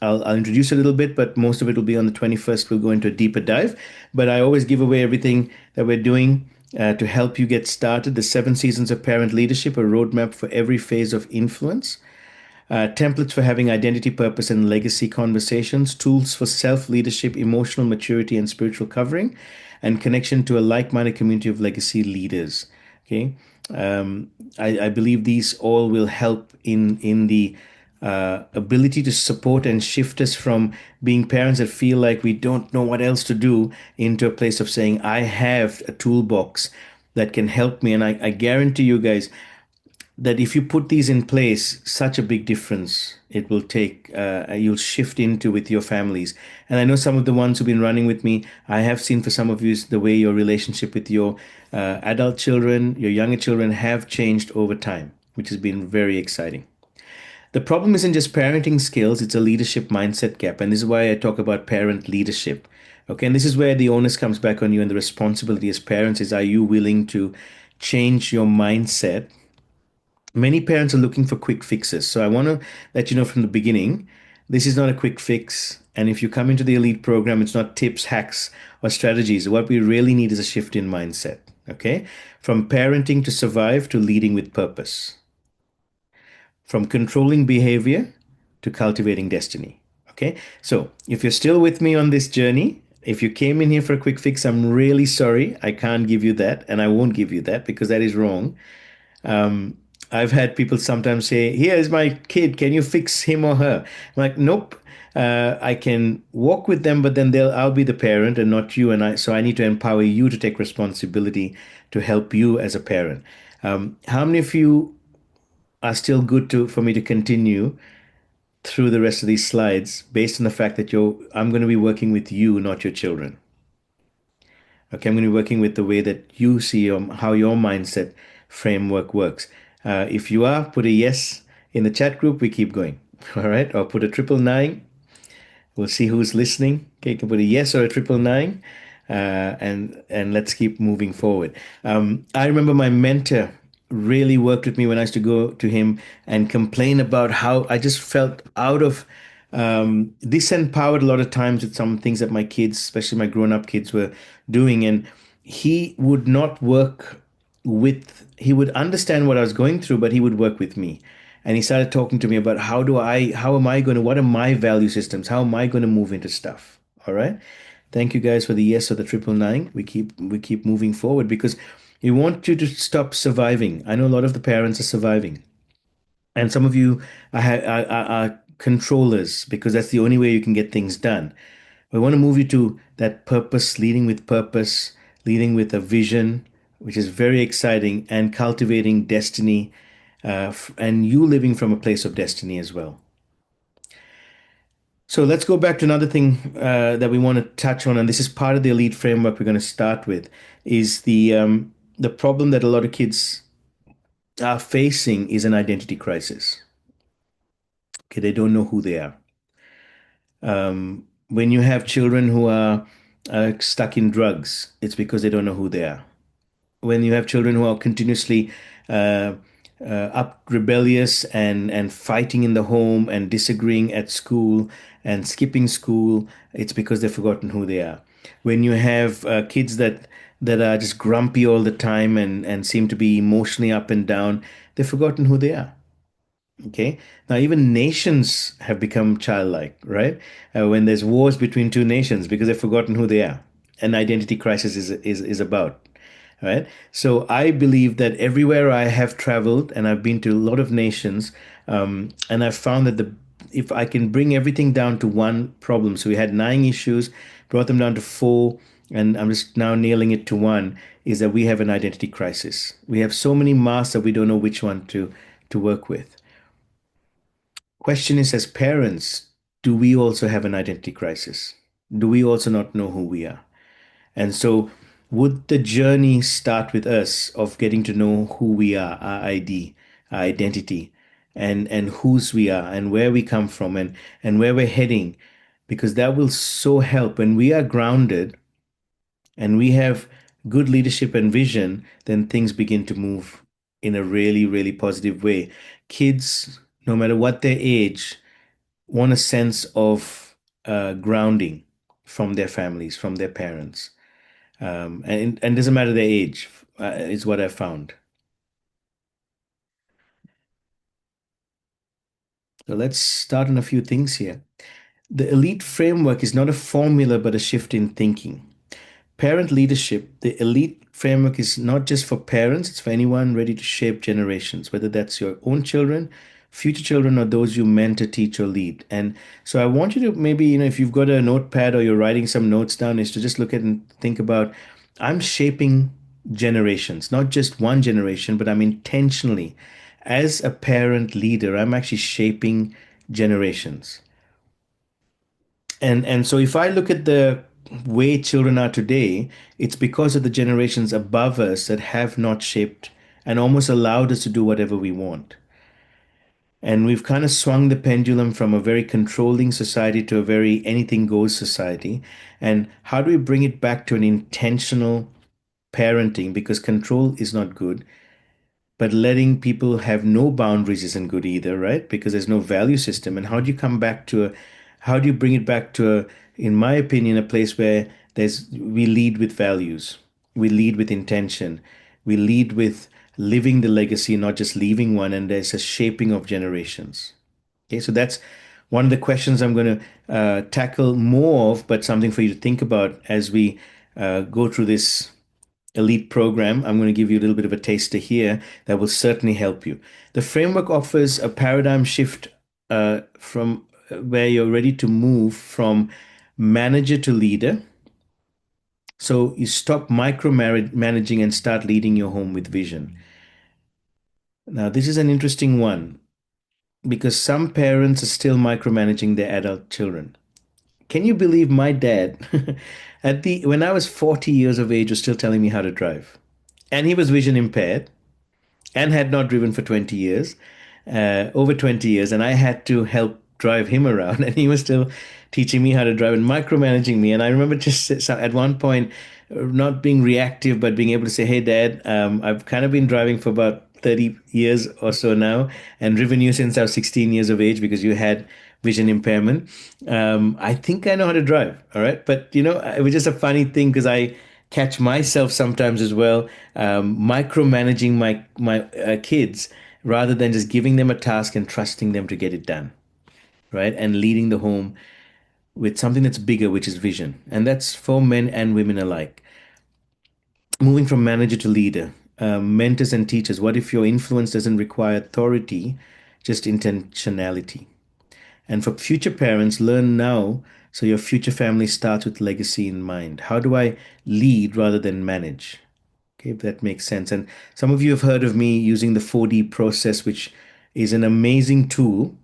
I'll introduce a little bit, but most of it will be on the 21st. We'll go into a deeper dive. But I always give away everything that we're doing to help you get started. The 7 seasons of parent leadership, a roadmap for every phase of influence. Templates for having identity, purpose, and legacy conversations, tools for self leadership, emotional maturity, and spiritual covering, and connection to a like minded community of legacy leaders. Okay. I believe these all will help in the ability to support and shift us from being parents that feel like we don't know what else to do into a place of saying, "I have a toolbox that can help me." And I guarantee you guys, that if you put these in place, such a big difference it will take, you'll shift into with your families. And I know some of the ones who've been running with me, I have seen for some of you the way your relationship with your adult children, your younger children have changed over time, which has been very exciting. The problem isn't just parenting skills, it's a leadership mindset gap. And this is why I talk about parent leadership. Okay, and this is where the onus comes back on you, and the responsibility as parents is, are you willing to change your mindset? Many parents are looking for quick fixes. So I want to let you know from the beginning, this is not a quick fix. And if you come into the elite program, it's not tips, hacks, or strategies. What we really need is a shift in mindset. Okay, from parenting to survive to leading with purpose, from controlling behavior to cultivating destiny. Okay, so if you're still with me on this journey, if you came in here for a quick fix, I'm really sorry. I can't give you that, and I won't give you that because that is wrong. I've had people sometimes say, "Here is my kid. Can you fix him or her?" I'm like, "Nope. I can walk with them, but then I'll be the parent and not you." And so I need to empower you to take responsibility to help you as a parent. How many of you are still good to for me to continue through the rest of these slides based on the fact that I'm going to be working with you, not your children? Okay, I'm going to be working with the way that you see how your mindset framework works. If you are, put a yes in the chat group. We keep going. All right, or put a 999. We'll see who's listening. Okay, you can put a yes or a 999, and let's keep moving forward. I remember my mentor really worked with me when I used to go to him and complain about how I just felt out of disempowered a lot of times with some things that my kids, especially my grown-up kids, were doing, and he would not work with. He would understand what I was going through, but he would work with me. And he started talking to me about how am I going to, what are my value systems? How am I going to move into stuff? All right. Thank you guys for the yes or the 999. We keep moving forward because we want you to stop surviving. I know a lot of the parents are surviving, and some of you are controllers because that's the only way you can get things done. We want to move you to that purpose, leading with a vision, which is very exciting, and cultivating destiny, and you living from a place of destiny as well. So let's go back to another thing that we want to touch on, and this is part of the elite framework we're going to start with, is the problem that a lot of kids are facing is an identity crisis. Okay, they don't know who they are. When you have children who are stuck in drugs, it's because they don't know who they are. When you have children who are continuously uh, up rebellious and fighting in the home and disagreeing at school and skipping school, it's because they've forgotten who they are. When you have kids that are just grumpy all the time and seem to be emotionally up and down, they've forgotten who they are. Okay. Now, even nations have become childlike, right? When there's wars between two nations because they've forgotten who they are. An identity crisis is about, right? So I believe that everywhere I have traveled, and I've been to a lot of nations, and I've found that if I can bring everything down to one problem, so we had 9 issues, brought them down to 4, and I'm just now nailing it to one, is that we have an identity crisis. We have so many masks that we don't know which one to work with. Question is, as parents, do we also have an identity crisis? Do we also not know who we are? And so, would the journey start with us of getting to know who we are, our ID, our identity, and whose we are, and where we come from, and where we're heading? Because that will so help when we are grounded and we have good leadership and vision, then things begin to move in a really, really positive way. Kids, no matter what their age, want a sense of grounding from their families, from their parents. And doesn't matter their age, is what I found. So let's start on a few things here. The elite framework is not a formula, but a shift in thinking. Parent leadership, the elite framework is not just for parents, it's for anyone ready to shape generations, whether that's your own children, future children, or those you mentor, teach, or lead. And so I want you to maybe, if you've got a notepad or you're writing some notes down, is to just look at and think about, I'm shaping generations, not just one generation, but I'm intentionally, as a parent leader, I'm actually shaping generations. And so if I look at the way children are today, it's because of the generations above us that have not shaped and almost allowed us to do whatever we want. And we've kind of swung the pendulum from a very controlling society to a very anything goes society. And how do we bring it back to an intentional parenting? Because control is not good, but letting people have no boundaries isn't good either, right? Because there's no value system. And how do you come back to how do you bring it back to in my opinion, a place where we lead with values, we lead with intention, we lead with living the legacy, not just leaving one, and there's a shaping of generations. Okay, so that's one of the questions I'm going to tackle more of, but something for you to think about as we go through this elite program. I'm going to give you a little bit of a taster here that will certainly help you. The framework offers a paradigm shift from where you're ready to move from manager to leader. So you stop micromanaging and start leading your home with vision. Now, this is an interesting one because some parents are still micromanaging their adult children. Can you believe my dad when I was 40 years of age was still telling me how to drive? And he was vision impaired and had not driven for 20 years, over 20 years, and I had to help drive him around, and he was still teaching me how to drive and micromanaging me. And I remember just at one point not being reactive, but being able to say, "Hey, Dad, I've kind of been driving for about 30 years or so now, and driven you since I was 16 years of age because you had vision impairment. I think I know how to drive. All right." But, it was just a funny thing because I catch myself sometimes as well, micromanaging my kids rather than just giving them a task and trusting them to get it done, right? And leading the home with something that's bigger, which is vision. And that's for men and women alike. Moving from manager to leader, mentors and teachers. What if your influence doesn't require authority, just intentionality? And for future parents, learn now so your future family starts with legacy in mind. How do I lead rather than manage? Okay, if that makes sense. And some of you have heard of me using the 4D process, which is an amazing tool.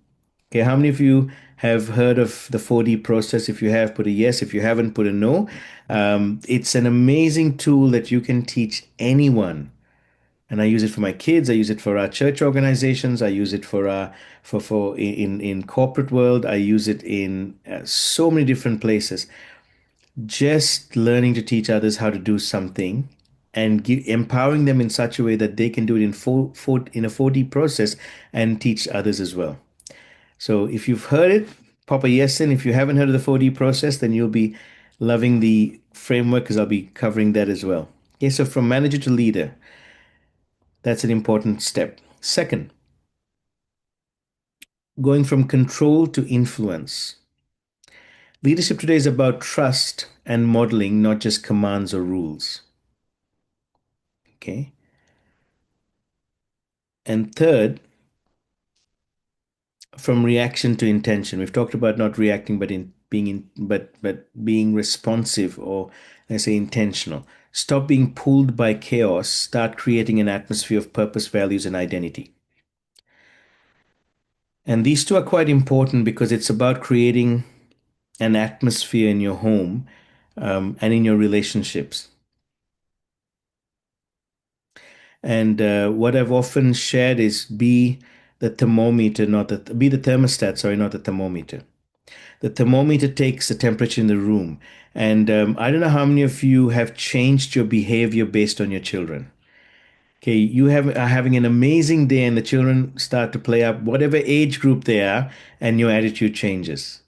Okay, how many of you have heard of the 4D process? If you have, put a yes. If you haven't, put a no. It's an amazing tool that you can teach anyone. And I use it for my kids. I use it for our church organizations. I use it for in corporate world. I use it in so many different places. Just learning to teach others how to do something and empowering them in such a way that they can do it in a 4D process and teach others as well. So if you've heard it, pop a yes in. If you haven't heard of the 4D process, then you'll be loving the framework because I'll be covering that as well. Okay, so from manager to leader, that's an important step. Second, going from control to influence. Leadership today is about trust and modeling, not just commands or rules. Okay. And third, from reaction to intention. We've talked about not reacting, but being responsive, or let's say intentional. Stop being pulled by chaos. Start creating an atmosphere of purpose, values, and identity. And these two are quite important because it's about creating an atmosphere in your home and in your relationships. And what I've often shared is be the thermometer, be the thermostat, sorry, not the thermometer. The thermometer takes the temperature in the room. And I don't know how many of you have changed your behavior based on your children. Okay, are having an amazing day, and the children start to play up, whatever age group they are, and your attitude changes.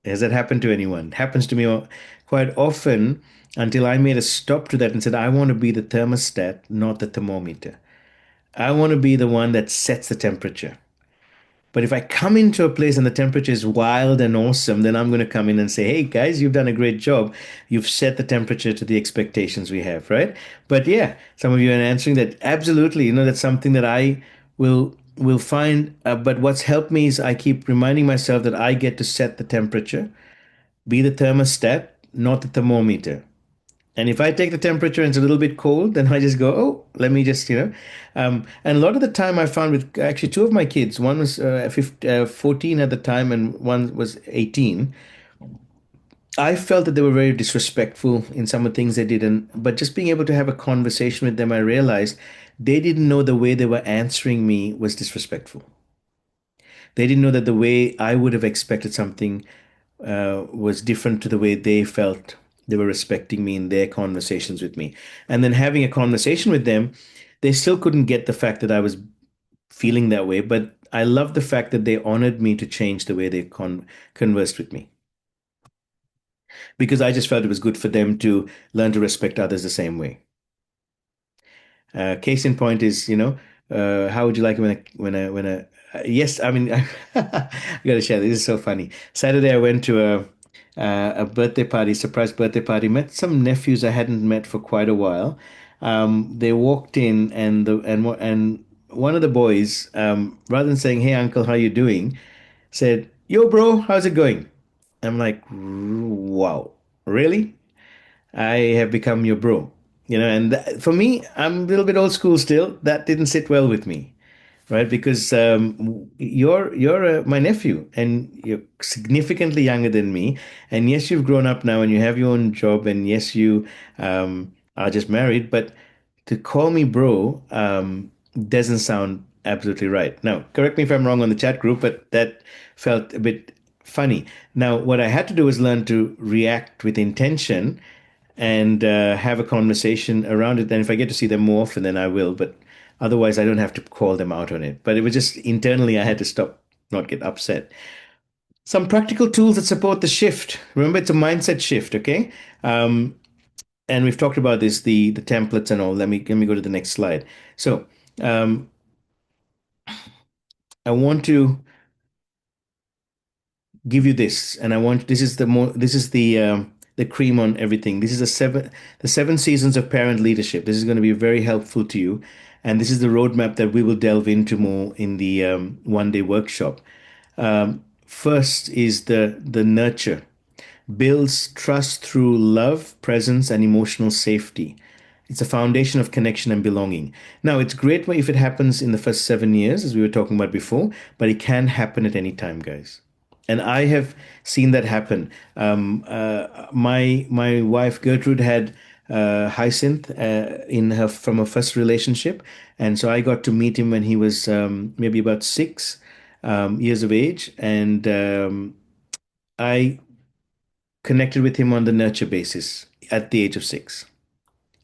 Has that happened to anyone? It happens to me quite often until I made a stop to that and said, I want to be the thermostat, not the thermometer. I want to be the one that sets the temperature. But if I come into a place and the temperature is wild and awesome, then I'm going to come in and say, hey, guys, you've done a great job. You've set the temperature to the expectations we have, right? But yeah, some of you are answering that. Absolutely. That's something that I will find. But what's helped me is I keep reminding myself that I get to set the temperature, be the thermostat, not the thermometer. And if I take the temperature and it's a little bit cold, then I just go, oh, let me just, And a lot of the time I found with actually two of my kids, one was 14 at the time and one was 18. I felt that they were very disrespectful in some of the things they did. But just being able to have a conversation with them, I realized they didn't know the way they were answering me was disrespectful. They didn't know that the way I would have expected something was different to the way they felt they were respecting me in their conversations with me. And then having a conversation with them, they still couldn't get the fact that I was feeling that way, but I love the fact that they honored me to change the way they conversed with me because I just felt it was good for them to learn to respect others the same way. Case in point is, how would you like it yes, I mean, I gotta share. This is so funny. Saturday, I went to a birthday party, surprise birthday party. Met some nephews I hadn't met for quite a while. They walked in, and one of the boys, rather than saying, "Hey, uncle, how you doing?" said, "Yo, bro, how's it going?" I'm like, "Wow, really? I have become your bro." And for me, I'm a little bit old school still. That didn't sit well with me, right? Because you're my nephew, and you're significantly younger than me. And yes, you've grown up now, and you have your own job, and yes, you are just married. But to call me bro doesn't sound absolutely right. Now, correct me if I'm wrong on the chat group, but that felt a bit funny. Now, what I had to do was learn to react with intention and have a conversation around it. And if I get to see them more often, then I will. But otherwise, I don't have to call them out on it. But it was just internally, I had to stop, not get upset. Some practical tools that support the shift. Remember, it's a mindset shift, okay? And we've talked about this, the templates and all. Let me go to the next slide. So I want to give you this, and I want this is the cream on everything. This is the seven seasons of parent leadership. This is going to be very helpful to you, and this is the roadmap that we will delve into more in the one-day workshop. First is the nurture, builds trust through love, presence, and emotional safety. It's a foundation of connection and belonging. Now, it's great if it happens in the first 7 years, as we were talking about before, but it can happen at any time, guys. And I have seen that happen. My wife Gertrude had Hyacinth in her from her first relationship, and so I got to meet him when he was maybe about 6 years of age, and I connected with him on the nurture basis at the age of 6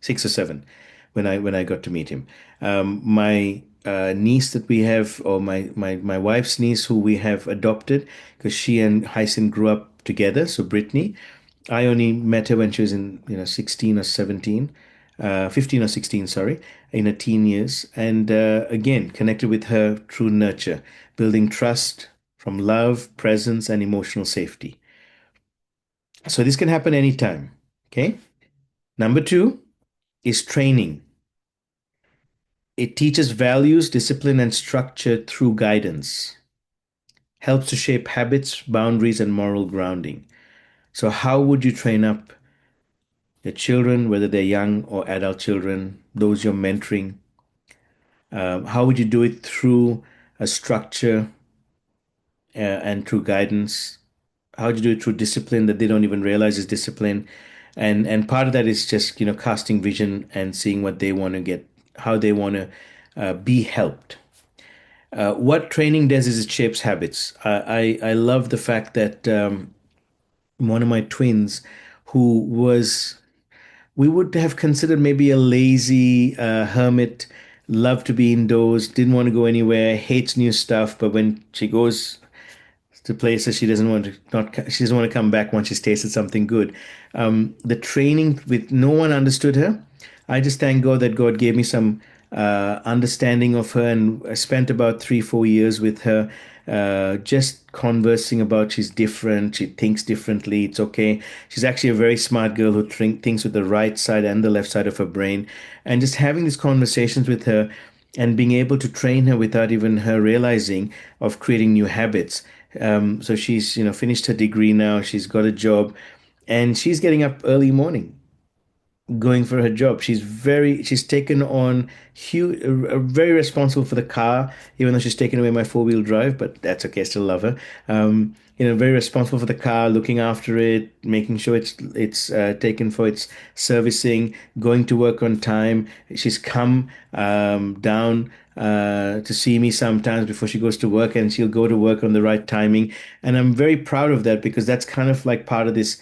or 7, when I got to meet him. My niece that we have, or my wife's niece who we have adopted, because she and Hyacinth grew up together. So Brittany, I only met her when she was in 16 or 17, 15 or 16, sorry, in her teen years, and again connected with her through nurture, building trust from love, presence, and emotional safety. So this can happen anytime. Okay. Number two is training. It teaches values, discipline, and structure through guidance, helps to shape habits, boundaries, and moral grounding. So, how would you train up your children, whether they're young or adult children, those you're mentoring? How would you do it through a structure and through guidance? How would you do it through discipline that they don't even realize is discipline? And part of that is just casting vision and seeing what they want to get, how they want to be helped. What training does is it shapes habits. I love the fact that one of my twins, who was, we would have considered maybe a lazy hermit, loved to be indoors, didn't want to go anywhere, hates new stuff, but when she goes to places she doesn't want to come back once she's tasted something good. The training with no one understood her. I just thank God that God gave me some understanding of her, and I spent about 3-4 years with her, just conversing about she's different, she thinks differently, it's okay. She's actually a very smart girl who thinks with the right side and the left side of her brain, and just having these conversations with her and being able to train her without even her realizing, of creating new habits. So she's finished her degree now. She's got a job, and she's getting up early morning, going for her job. She's taken on huge, very responsible for the car, even though she's taken away my four-wheel drive, but that's okay. I still love her. Very responsible for the car, looking after it, making sure it's taken for its servicing, going to work on time. She's come down to see me sometimes before she goes to work, and she'll go to work on the right timing. And I'm very proud of that because that's kind of like part of this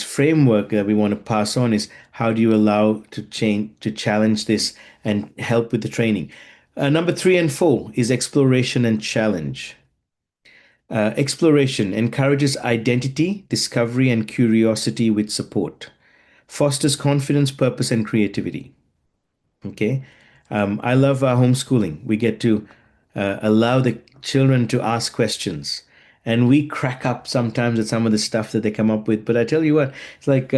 framework that we want to pass on is how do you allow to change to challenge this and help with the training. Number 3 and 4 is exploration and challenge. Exploration encourages identity, discovery, and curiosity with support, fosters confidence, purpose, and creativity. Okay. I love our homeschooling. We get to allow the children to ask questions. And we crack up sometimes at some of the stuff that they come up with. But I tell you what, it's like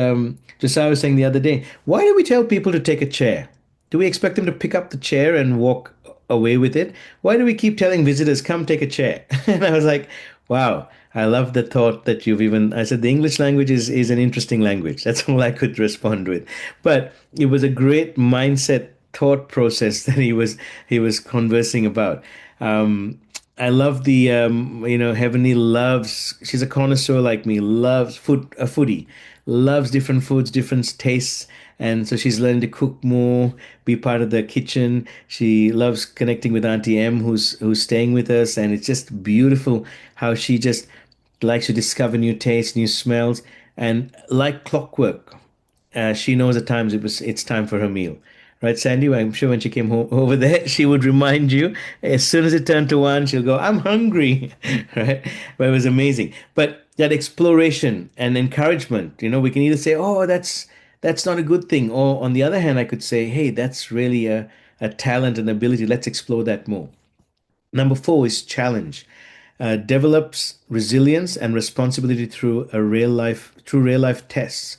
Josiah was saying the other day, why do we tell people to take a chair? Do we expect them to pick up the chair and walk away with it? Why do we keep telling visitors, come take a chair? And I was like, wow, I love the thought that you've even, I said, the English language is an interesting language. That's all I could respond with. But it was a great mindset thought process that he was conversing about. Um, I love the Heavenly loves. She's a connoisseur like me. Loves food, a foodie. Loves different foods, different tastes, and so she's learned to cook more, be part of the kitchen. She loves connecting with Auntie M, who's staying with us, and it's just beautiful how she just likes to discover new tastes, new smells, and like clockwork, she knows at times it's time for her meal. Right, Sandy? I'm sure when she came over there, she would remind you as soon as it turned to 1, she'll go, I'm hungry. Right? But it was amazing. But that exploration and encouragement, we can either say, oh, that's not a good thing. Or on the other hand, I could say, hey, that's really a talent and ability. Let's explore that more. Number 4 is challenge. Develops resilience and responsibility through real life tests.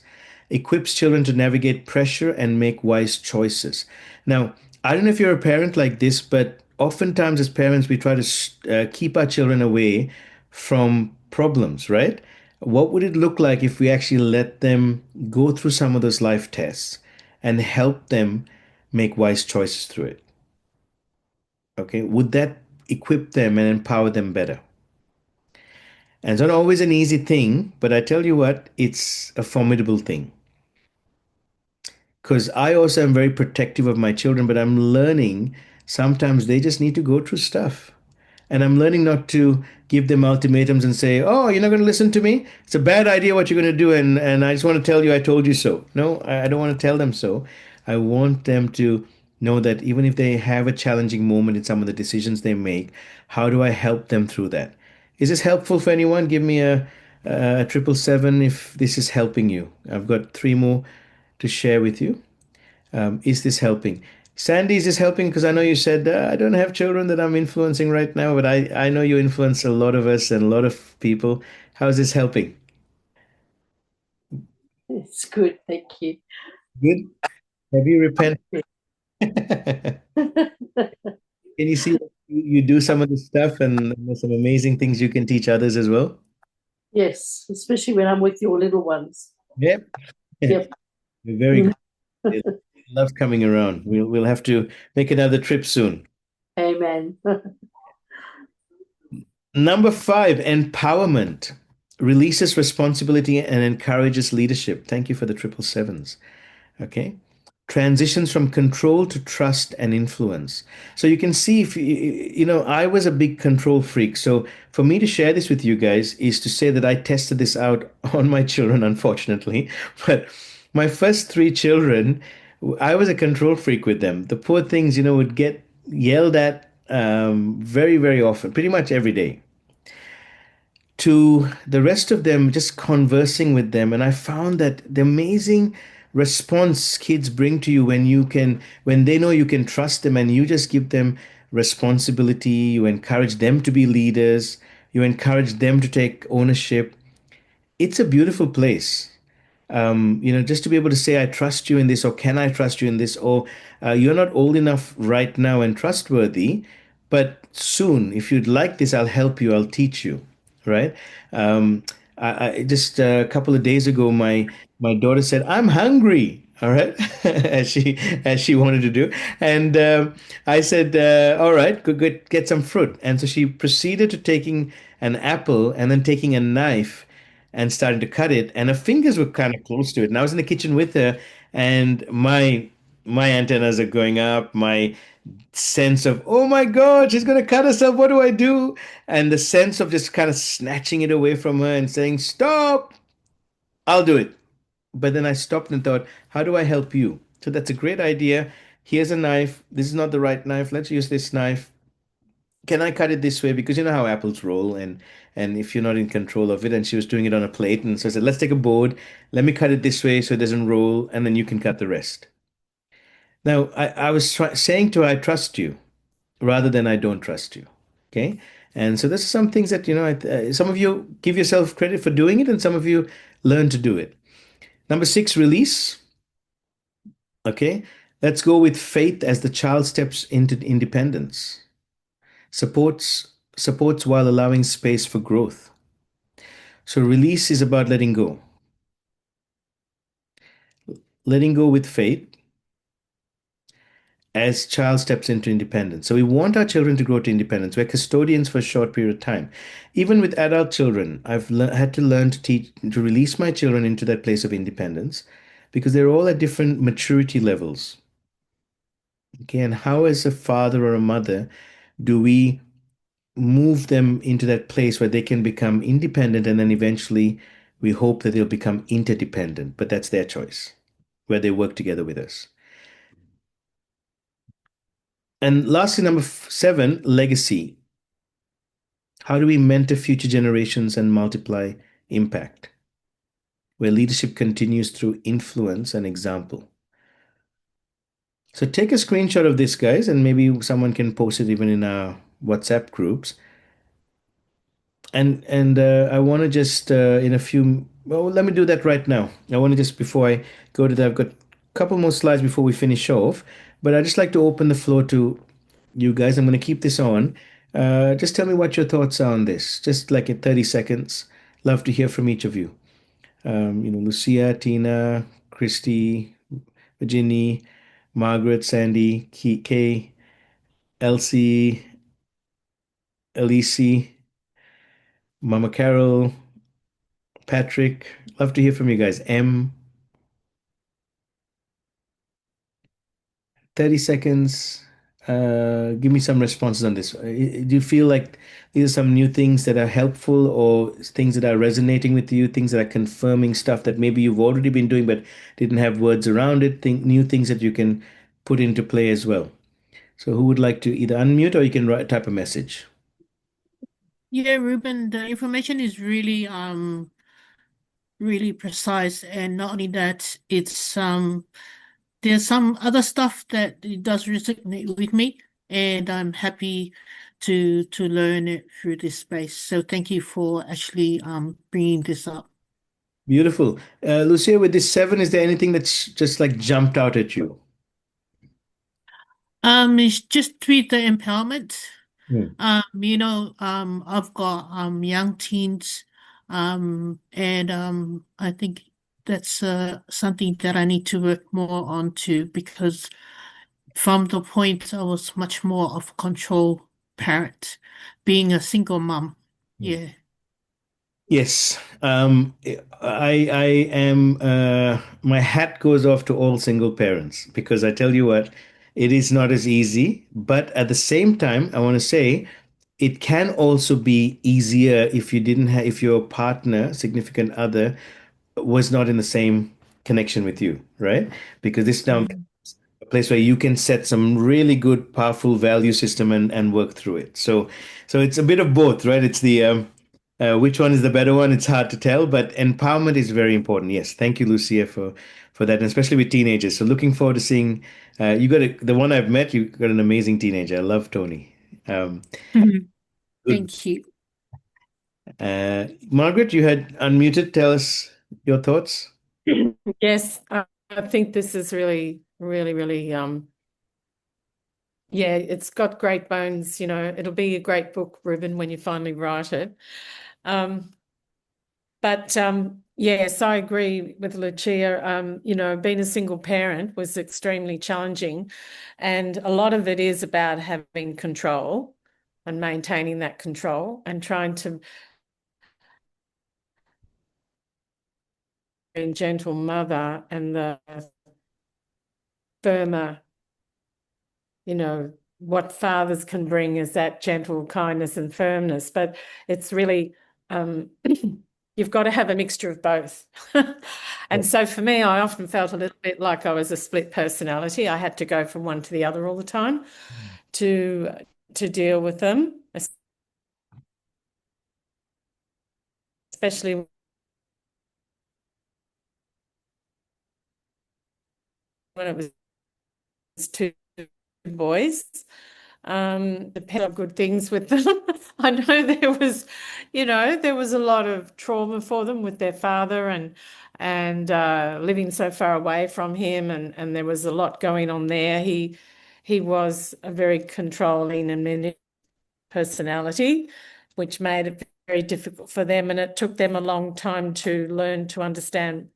Equips children to navigate pressure and make wise choices. Now, I don't know if you're a parent like this, but oftentimes as parents, we try to keep our children away from problems, right? What would it look like if we actually let them go through some of those life tests and help them make wise choices through it? Okay, would that equip them and empower them better? And it's not always an easy thing, but I tell you what, it's a formidable thing. Because I also am very protective of my children, but I'm learning sometimes they just need to go through stuff. And I'm learning not to give them ultimatums and say, oh, you're not going to listen to me? It's a bad idea what you're going to do. And I just want to tell you, I told you so. No, I don't want to tell them so. I want them to know that even if they have a challenging moment in some of the decisions they make, how do I help them through that? Is this helpful for anyone? Give me a 777 if this is helping you. I've got 3 more to share with you. Is this helping? Sandy, is this helping? Because I know you said, I don't have children that I'm influencing right now, but I know you influence a lot of us and a lot of people. How is this helping? It's good, thank you. Good. Have you repented? Can you see you do some of this stuff and there's some amazing things you can teach others as well? Yes, especially when I'm with your little ones. Yep. Yep. You're very good. I love coming around. We'll have to make another trip soon. Amen. Number 5, empowerment. Releases responsibility and encourages leadership. Thank you for the 777s. Okay. Transitions from control to trust and influence. So you can see if I was a big control freak. So for me to share this with you guys is to say that I tested this out on my children, unfortunately. But my first 3 children, I was a control freak with them. The poor things, would get yelled at very, very often, pretty much every day, to the rest of them, just conversing with them. And I found that the amazing response kids bring to you when they know you can trust them and you just give them responsibility, you encourage them to be leaders, you encourage them to take ownership. It's a beautiful place. Just to be able to say, I trust you in this, or can I trust you in this, or you're not old enough right now and trustworthy, but soon, if you'd like this, I'll help you, I'll teach you, right? Um, I just a couple of days ago, my daughter said, "I'm hungry." All right, as she wanted to do, and I said, "All right, go get some fruit." And so she proceeded to taking an apple and then taking a knife and starting to cut it, and her fingers were kind of close to it. And I was in the kitchen with her, and my antennas are going up, my sense of, oh my God, she's going to cut herself. What do I do? And the sense of just kind of snatching it away from her and saying, stop, I'll do it. But then I stopped and thought, how do I help you? So that's a great idea. Here's a knife. This is not the right knife. Let's use this knife. Can I cut it this way? Because you know how apples roll, and if you're not in control of it, and she was doing it on a plate, and so I said, let's take a board. Let me cut it this way so it doesn't roll, and then you can cut the rest. Now, I was saying to her, I trust you, rather than I don't trust you. Okay. And so this is some things that, some of you give yourself credit for doing it, and some of you learn to do it. Number six, release. Okay. Let's go with faith as the child steps into independence. Supports while allowing space for growth. So release is about letting go. Letting go with faith as child steps into independence. So we want our children to grow to independence. We're custodians for a short period of time. Even with adult children, I've had to learn to release my children into that place of independence because they're all at different maturity levels. Okay, and how as a father or a mother do we move them into that place where they can become independent, and then eventually we hope that they'll become interdependent, but that's their choice, where they work together with us. And lastly, number seven, legacy. How do we mentor future generations and multiply impact? Where leadership continues through influence and example. So take a screenshot of this, guys, and maybe someone can post it even in our WhatsApp groups. And I want to just in a few. Well, let me do that right now. I want to just before I go to that, I've got a couple more slides before we finish off. But I just like to open the floor to you guys. I'm going to keep this on. Just tell me what your thoughts are on this. Just like in 30 seconds. Love to hear from each of you. Lucia, Tina, Christy, Virginie, Margaret, Sandy, Kay, Elsie, Elise, Mama Carol, Patrick. Love to hear from you guys. 30 seconds. Give me some responses on this. Do you feel like these are some new things that are helpful, or things that are resonating with you, things that are confirming stuff that maybe you've already been doing but didn't have words around it, new things that you can put into play as well? So who would like to either unmute, or you can type a message? Yeah, Ruben, the information is really precise, and not only that, it's there's some other stuff that it does resonate with me, and I'm happy to learn it through this space. So thank you for actually bringing this up. Beautiful. Lucia, with this seven, is there anything that's just like jumped out at you? It's just with the empowerment. Hmm. I've got young teens, and I think that's something that I need to work more on too, because from the point I was much more of a control parent, being a single mom. Yeah. Yes, I am. My hat goes off to all single parents, because I tell you what, it is not as easy. But at the same time, I want to say it can also be easier if you didn't have, if your partner, significant other, was not in the same connection with you, right? Because this now Mm. a place where you can set some really good, powerful value system and work through it. So it's a bit of both, right? It's the which one is the better one? It's hard to tell, but empowerment is very important. Yes, thank you, Lucia, for that, and especially with teenagers. So looking forward to seeing you got the one I've met. You got an amazing teenager. I love Tony. Um, good. Thank you. Margaret, you had unmuted. Tell us your thoughts. Yes, I think this is really, really, really, yeah, it's got great bones. It'll be a great book, Ruben, when you finally write it. But yes, I agree with Lucia. Being a single parent was extremely challenging, and a lot of it is about having control and maintaining that control and trying to be a gentle mother and the firmer what fathers can bring is that gentle kindness and firmness, but it's really you've got to have a mixture of both. And so for me, I often felt a little bit like I was a split personality. I had to go from one to the other all the time to deal with them, especially when it was two boys. Depend on good things with them. I know there was a lot of trauma for them with their father and living so far away from him, and there was a lot going on there. He was a very controlling and manipulative personality, which made it very difficult for them, and it took them a long time to learn to understand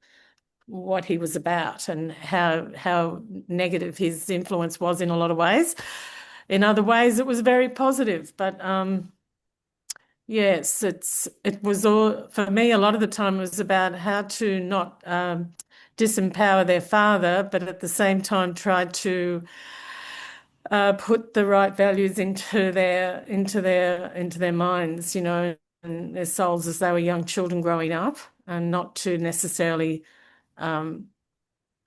what he was about and how negative his influence was in a lot of ways. In other ways, it was very positive, but yes, it was all for me. A lot of the time was about how to not disempower their father, but at the same time try to put the right values into their minds, and their souls as they were young children growing up, and not to necessarily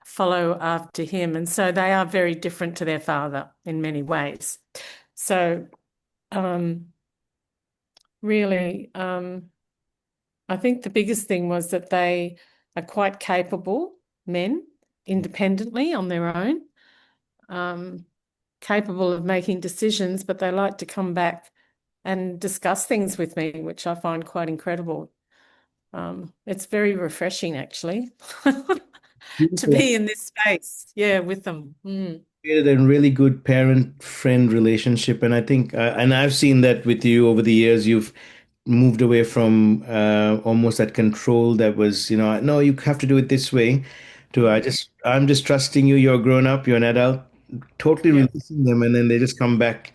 follow after him. And so they are very different to their father in many ways. So really, I think the biggest thing was that they are quite capable men independently on their own, capable of making decisions, but they like to come back and discuss things with me, which I find quite incredible. It's very refreshing, actually, to be in this space, with them. Created a really good parent-friend relationship, and I think, and I've seen that with you over the years. You've moved away from almost that control that was, no, you have to do it this way, to I'm just trusting you. You're a grown up. You're an adult. Totally Yeah. releasing them, and then they just come back.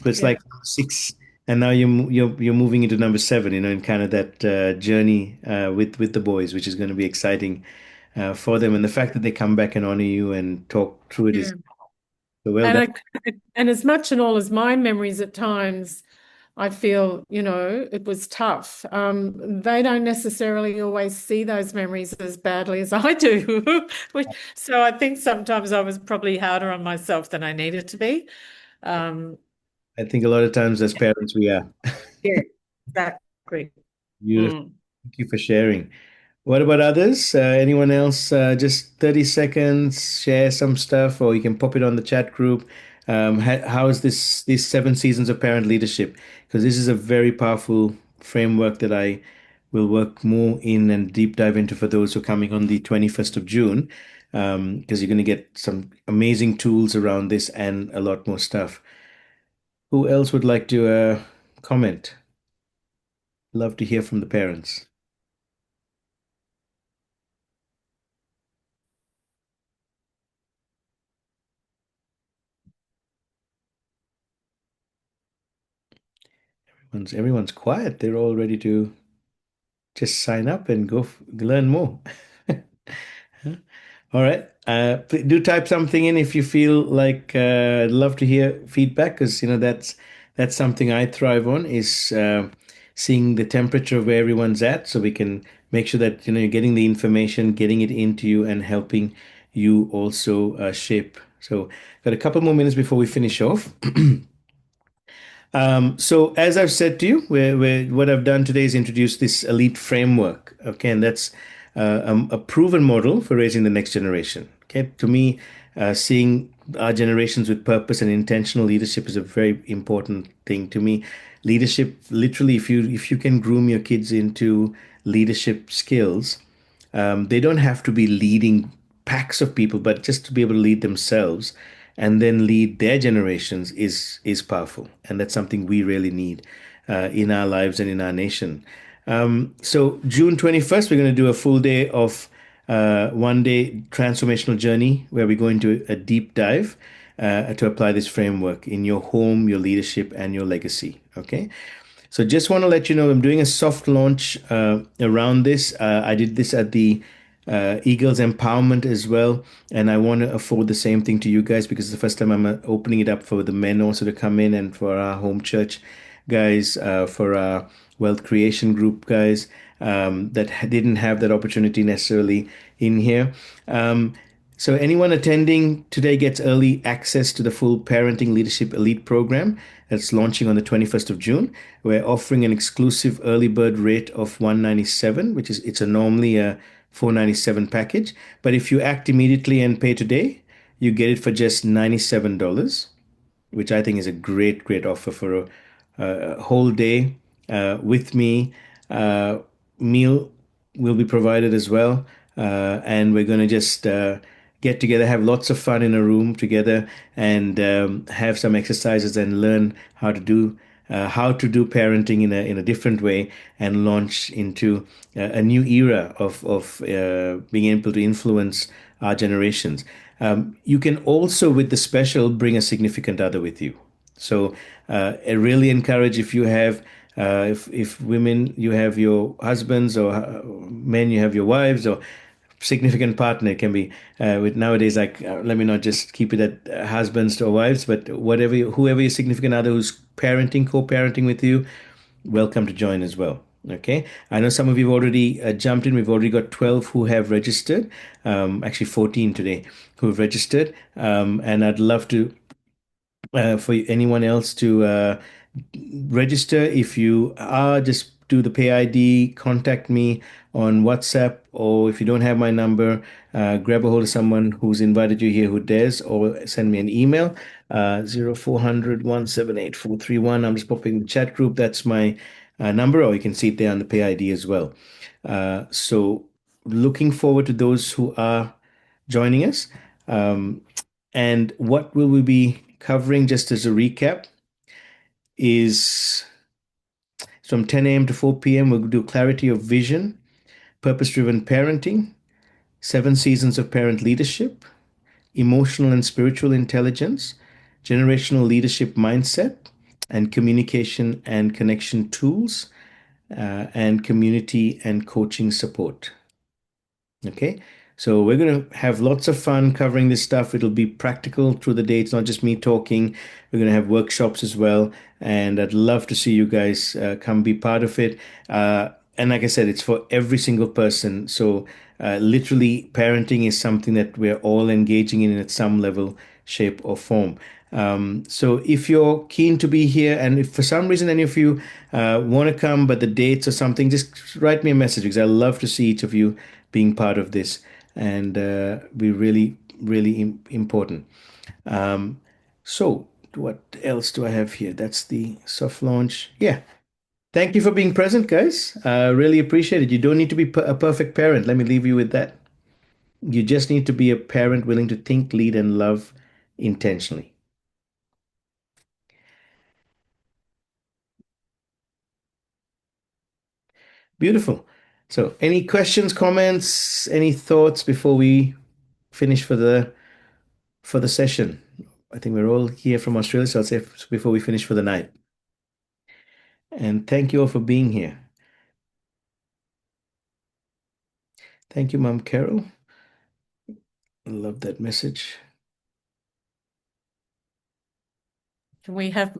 So it's Yeah. like number six, and now you're moving into number seven. In kind of that journey with the boys, which is going to be exciting for them. And the fact that they come back and honor you and talk through it is Yeah. so well done. And as much and all as my memories at times, I feel, it was tough. They don't necessarily always see those memories as badly as I do. So I think sometimes I was probably harder on myself than I needed to be. Um, I think a lot of times as parents we are. yeah, exactly. Beautiful. Mm. Thank you for sharing. What about others? Anyone else? Just 30 seconds, share some stuff, or you can pop it on the chat group. How is these 7 seasons of parent leadership? Because this is a very powerful framework that I will work more in and deep dive into for those who are coming on the 21st of June, because you're going to get some amazing tools around this and a lot more stuff. Who else would like to comment? Love to hear from the parents. Everyone's quiet. They're all ready to just sign up and go learn more. All right. Do type something in if you feel like I'd love to hear feedback, because that's something I thrive on, is seeing the temperature of where everyone's at, so we can make sure that you're getting the information, getting it into you, and helping you also shape. So, got a couple more minutes before we finish off. So as I've said to you, what I've done today is introduce this elite framework. Okay, and that's a proven model for raising the next generation. Okay, to me, seeing our generations with purpose and intentional leadership is a very important thing to me. Leadership, literally, if you can groom your kids into leadership skills, they don't have to be leading packs of people, but just to be able to lead themselves and then lead their generations is powerful, and that's something we really need in our lives and in our nation. So June 21st, we're going to do a full day of 1 day transformational journey where we go into a deep dive to apply this framework in your home, your leadership, and your legacy. Okay. So just want to let you know I'm doing a soft launch around this. I did this at the Eagles Empowerment as well. And I want to afford the same thing to you guys because it's the first time I'm opening it up for the men also to come in and for our home church guys, for our wealth creation group guys that didn't have that opportunity necessarily in here. So anyone attending today gets early access to the full Parenting Leadership Elite program that's launching on the 21st of June. We're offering an exclusive early bird rate of 197, which is it's a normally a 497 package, but if you act immediately and pay today, you get it for just $97, which I think is a great offer for a whole day with me. Uh, Meal will be provided as well. And we're going to just get together, have lots of fun in a room together, and have some exercises and learn how to do parenting in a different way and launch into a new era of being able to influence our generations. You can also, with the special, bring a significant other with you. So I really encourage if you have, if women, you have your husbands, or men, you have your wives, or significant partner. It can be with nowadays, like let me not just keep it at husbands or wives, but whoever your significant other who's co-parenting with you, welcome to join as well. Okay, I know some of you have already jumped in. We've already got 12 who have registered, actually 14 today who have registered, and I'd love to for anyone else to register. If you are, just do the pay ID, contact me on WhatsApp, or if you don't have my number, grab a hold of someone who's invited you here who dares, or send me an email, 0400 I'm just popping the chat group. That's my number, or you can see it there on the pay ID as well. So looking forward to those who are joining us. And what will we be covering, just as a recap, is from 10 a.m. to 4 p.m. We'll do clarity of vision, purpose-driven parenting, 7 seasons of parent leadership, emotional and spiritual intelligence, generational leadership mindset, and communication and connection tools, and community and coaching support. Okay, so we're going to have lots of fun covering this stuff. It'll be practical through the day. It's not just me talking. We're going to have workshops as well. And I'd love to see you guys come be part of it. And like I said, it's for every single person. So literally, parenting is something that we're all engaging in at some level, shape, or form. So if you're keen to be here, and if for some reason any of you want to come, but the dates or something, just write me a message, because I love to see each of you being part of this, and be really important. So what else do I have here? That's the soft launch. Yeah. Thank you for being present, guys. Really appreciate it. You don't need to be a perfect parent. Let me leave you with that. You just need to be a parent willing to think, lead, and love intentionally. Beautiful. So, any questions, comments, any thoughts before we finish for the session? I think we're all here from Australia, so I'll say before we finish for the night. And thank you all for being here. Thank you, Mom Carol. I love that message. Can we have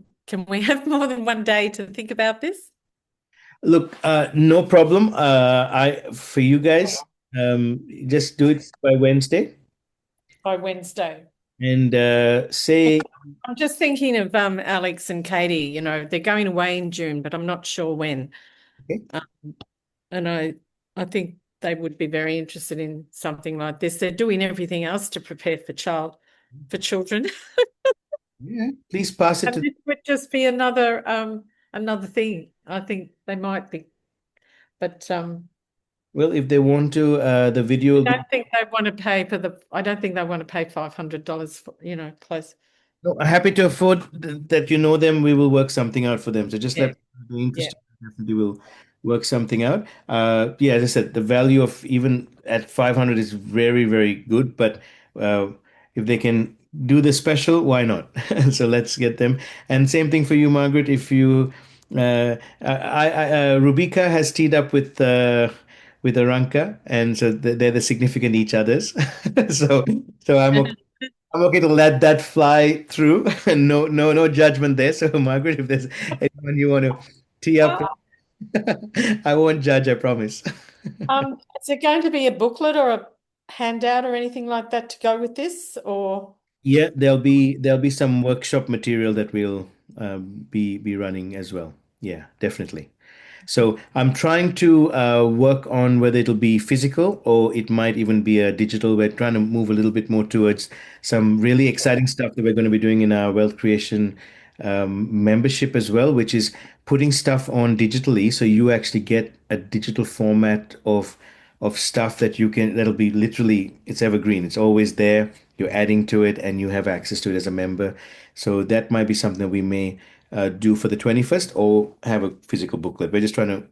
more than one day to think about this? Look, no problem. I for you guys, just do it by Wednesday, By Wednesday. and say I'm just thinking of Alex and Katie, they're going away in June, but I'm not sure when. okay. And I think they would be very interested in something like this. They're doing everything else to prepare for children. Yeah, please pass it And to. this would just be another thing. I think they might be, but Well, if they want to, the video will I be. don't think they want to pay I don't think they want to pay $500 for, close. No, happy to afford that. You know them. We will work something out for them. So just Yeah. let the interest, definitely will work something out. Yeah, as I said, the value of even at 500 is very good. But if they can do the special, why not? So let's get them. And same thing for you, Margaret. If you, Rubika has teed up with with Aranka, and so they're the significant each others. So so I'm okay to let that fly through, and no judgment there. So Margaret, if there's anyone you want to tee up, I won't judge, I promise. Is there going to be a booklet or a handout or anything like that to go with this? Or Yeah, there'll be some workshop material that we'll be running as well. Yeah, definitely. So I'm trying to work on whether it'll be physical or it might even be a digital. We're trying to move a little bit more towards some really exciting stuff that we're going to be doing in our wealth creation membership as well, which is putting stuff on digitally. So you actually get a digital format of stuff that you can, that'll be literally, it's evergreen. It's always there. You're adding to it and you have access to it as a member. So that might be something that we may do for the 21st or have a physical booklet. We're just trying to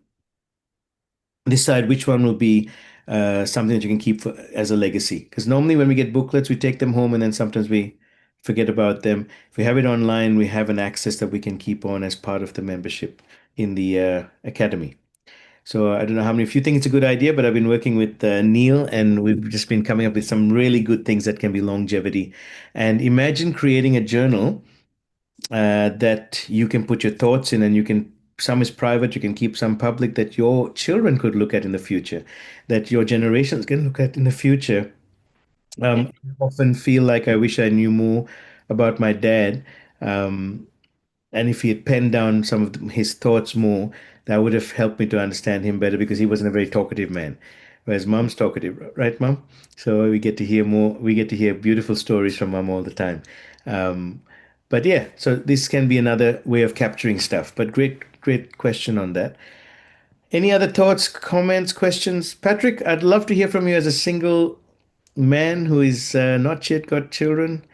decide which one will be something that you can keep as a legacy. Because normally when we get booklets, we take them home and then sometimes we forget about them. If we have it online, we have an access that we can keep on as part of the membership in the academy. So I don't know how many of you think it's a good idea, but I've been working with Neil and we've just been coming up with some really good things that can be longevity. And imagine creating a journal that you can put your thoughts in and you can, some is private, you can keep some public that your children could look at in the future, that your generations can look at in the future. I often feel like I wish I knew more about my dad. Um, and if he had penned down some of his thoughts more, that would have helped me to understand him better because he wasn't a very talkative man. Whereas mom's talkative, right, mom? So we get to hear more, we get to hear beautiful stories from mom all the time. Um, but yeah, so this can be another way of capturing stuff. But great question on that. Any other thoughts, comments, questions? Patrick, I'd love to hear from you as a single man who is not yet got children.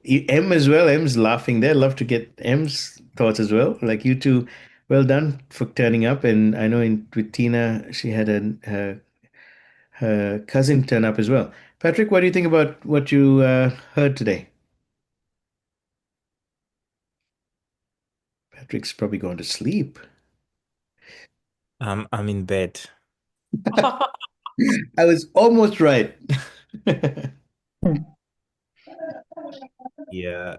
M as well. M's laughing there. Love to get M's thoughts as well. Like you two, well done for turning up. And I know with Tina, she had her cousin turn up as well. Patrick, what do you think about what you heard today? Patrick's probably going to sleep. I'm in bed. I was almost right. Yeah.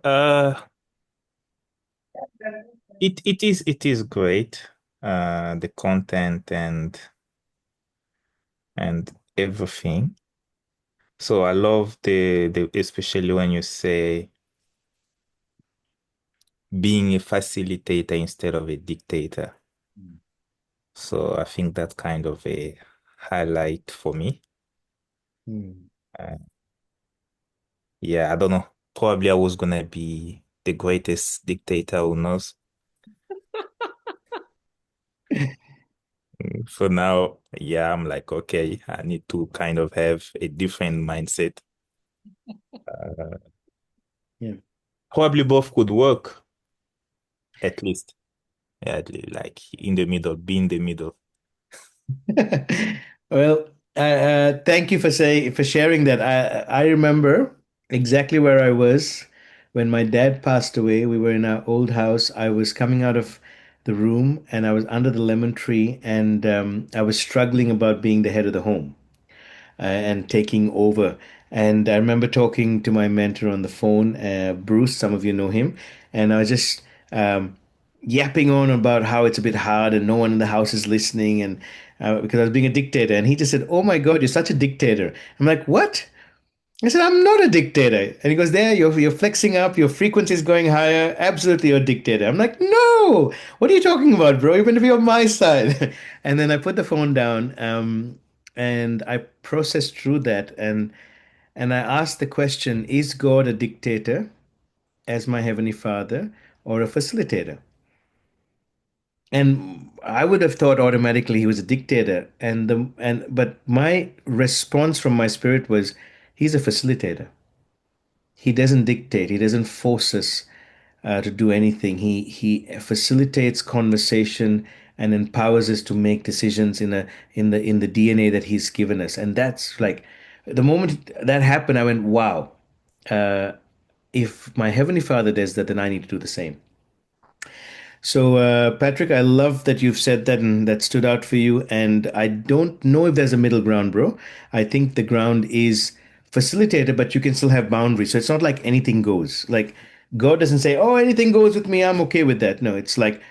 It is great. The content and everything. So I love the especially when you say being a facilitator instead of a dictator. So I think that's kind of a highlight for me. Hmm. Uh, yeah, I don't know. Probably I was gonna be the greatest dictator who knows. For now, yeah, I'm like, okay, I need to kind of have a different mindset. Uh, Yeah. Probably both could work, at least. Yeah, like in the middle, be in the middle. Well, thank you for sharing that. I remember exactly where I was when my dad passed away. We were in our old house. I was coming out of the room and I was under the lemon tree and I was struggling about being the head of the home and taking over. And I remember talking to my mentor on the phone, Bruce, some of you know him, and I was just yapping on about how it's a bit hard and no one in the house is listening, and because I was being a dictator. And he just said, "Oh my God, you're such a dictator." I'm like, "What?" I said, "I'm not a dictator." And he goes, "There, you're flexing up, your frequency is going higher. Absolutely, you're a dictator." I'm like, "No, what are you talking about, bro? You're going to be on my side." And then I put the phone down, and I processed through that, and I asked the question: Is God a dictator, as my heavenly Father, or a facilitator? And I would have thought automatically he was a dictator, but my response from my spirit was, he's a facilitator. He doesn't dictate. He doesn't force us to do anything. He facilitates conversation and empowers us to make decisions in the DNA that he's given us. And that's like the moment that happened, I went, wow. Uh, if my heavenly Father does that, then I need to do the same. So, Patrick, I love that you've said that and that stood out for you. And I don't know if there's a middle ground, bro. I think the ground is facilitated, but you can still have boundaries. So it's not like anything goes. Like God doesn't say, "Oh, anything goes with me. I'm okay with that." No, it's like,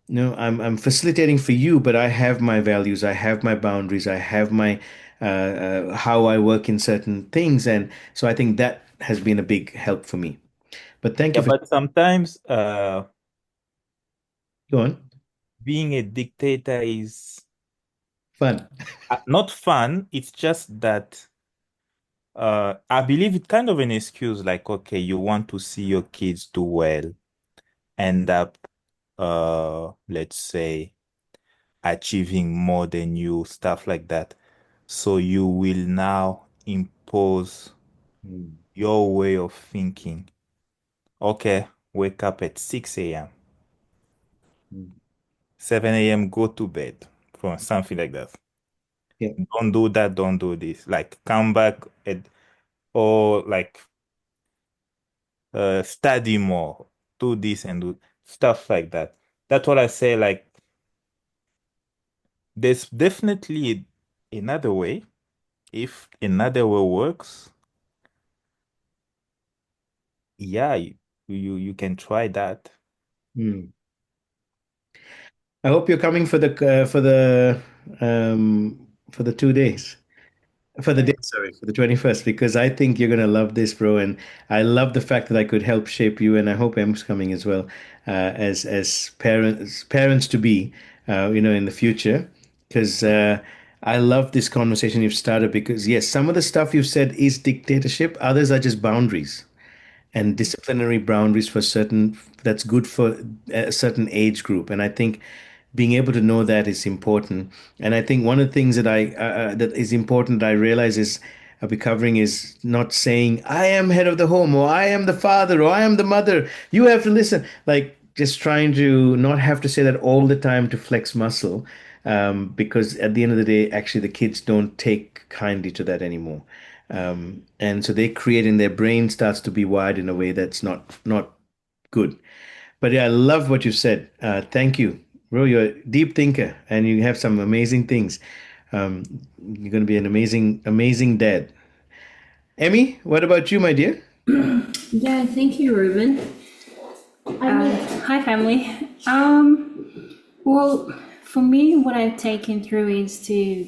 no, I'm facilitating for you, but I have my values, I have my boundaries, I have my how I work in certain things, and so I think that has been a big help for me. But thank Yeah, you for but sometimes going being a dictator is fun. not fun. It's just that I believe it's kind of an excuse, like, okay, you want to see your kids do well, end up, let's say, achieving more than you, stuff like that. So you will now impose Mm, your way of thinking. Okay, wake up at 6 a.m., mm. 7 a.m., go to bed, from something like that. Yeah. Don't do that, don't do this. Like, come back at, or like, study more, do this and do stuff like that. That's what I say. Like, there's definitely another way. If another way works, yeah, you can try that. Mm. I hope you're coming for the 2 days. For the day, sorry, for the 21st, because I think you're gonna love this, bro. And I love the fact that I could help shape you, and I hope M's coming as well, as parents to be, in the future. Because I love this conversation you've started. Because yes, some of the stuff you've said is dictatorship, others are just boundaries and disciplinary boundaries for certain that's good for a certain age group. And I think being able to know that is important. And I think one of the things that I that is important that I realize is I'll be covering is not saying I am head of the home or I am the father or I am the mother, you have to listen, like just trying to not have to say that all the time to flex muscle, because at the end of the day actually the kids don't take kindly to that anymore. And so they create in their brain starts to be wired in a way that's not good. But yeah, I love what you said. Thank you, bro. You're a deep thinker, and you have some amazing things. Um, you're going to be an amazing dad. Emmy, what about you, my dear? Yeah, thank you, Ruben. Hi, family. Well, for me, what I've taken through is to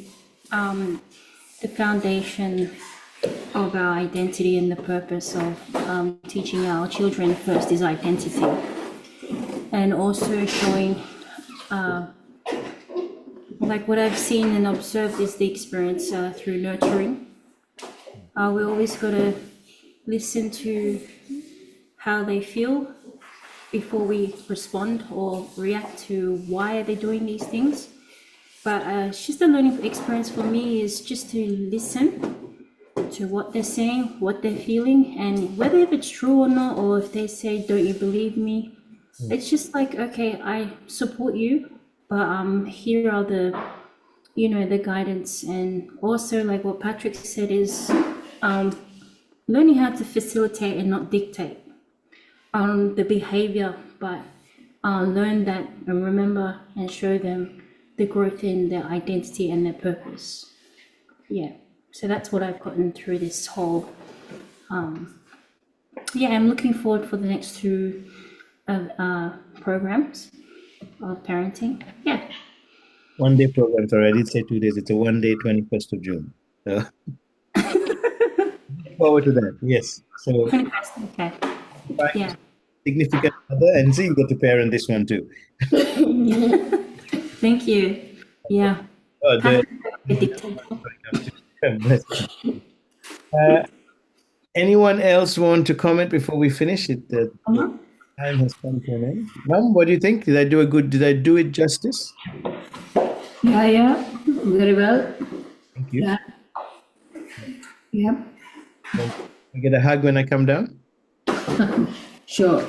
the foundation of our identity and the purpose of teaching our children first is identity, and also showing, like what I've seen and observed is the experience through nurturing. We always got to listen to how they feel before we respond or react to why are they doing these things. But it's just a learning experience for me is just to listen to what they're saying, what they're feeling, and whether if it's true or not, or if they say, "Don't you believe me?" It's just like, okay, I support you, but here are the guidance, and also like what Patrick said is learning how to facilitate and not dictate the behavior, but learn that and remember and show them the growth in their identity and their purpose. Yeah, so that's what I've gotten through this whole. Yeah, I'm looking forward for the next two programs of parenting. Yeah. 1 day program. Sorry, I did say 2 days. It's a 1 day, 21st of June. So look forward to that. Yes. So 21st. Okay. find a Yeah. significant other and see you get to parent this one too. Thank you. Yeah. The Patrick, a dictator. bless you. Uh, anyone else want to comment before we finish it? The time has come to an end. Mom, what do you think? Did I do it justice? Yeah, very well. Thank you. Yeah, yeah, I get a hug when I come down sure.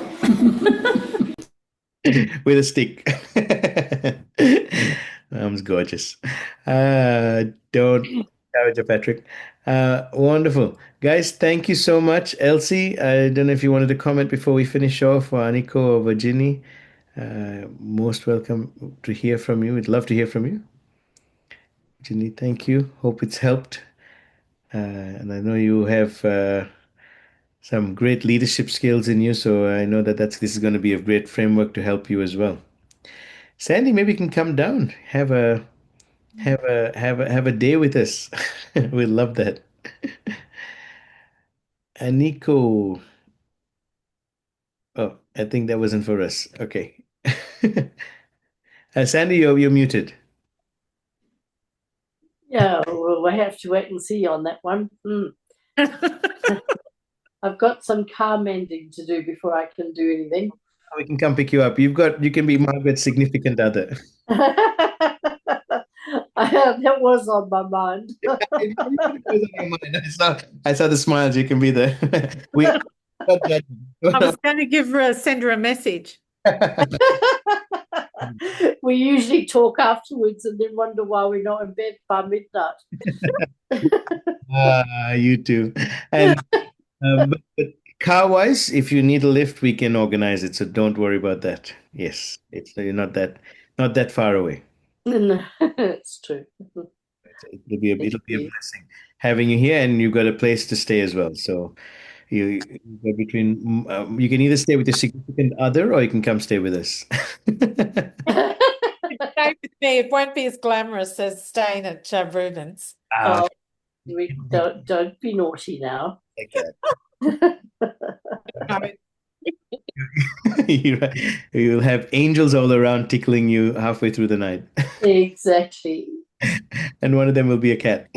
with a stick. Mom's gorgeous. Don't encourage her, Patrick. Wonderful. Guys, thank you so much. Elsie, I don't know if you wanted to comment before we finish off, or Aniko or Virginie. Most welcome to hear from you. We'd love to hear from you. Ginny, thank you. Hope it's helped. And I know you have some great leadership skills in you, so I know that this is going to be a great framework to help you as well. Sandy, maybe you can come down, have a day with us. We'd love that. And Nico, oh, I think that wasn't for us. Okay. Sandy, you're muted. Yeah, well, we have to wait and see on that one. I've got some car mending to do before I can do anything. We can come pick you up. You can be Margaret's significant other. That was on my mind. I saw the smiles. You can be there. We I was going to send her a message. We usually talk afterwards and then wonder why we're not in bed by midnight. You too. And but car-wise, if you need a lift, we can organize it. So don't worry about that. Yes, you're not that far away. No, it's true. It'll be a blessing having you here, and you've got a place to stay as well. So you you can either stay with your significant other, or you can come stay with us. Stay with me. It won't be as glamorous as staying at Ruben's. Oh, we don't be naughty now. Like that. You'll have angels all around tickling you halfway through the night. Exactly. And one of them will be a cat.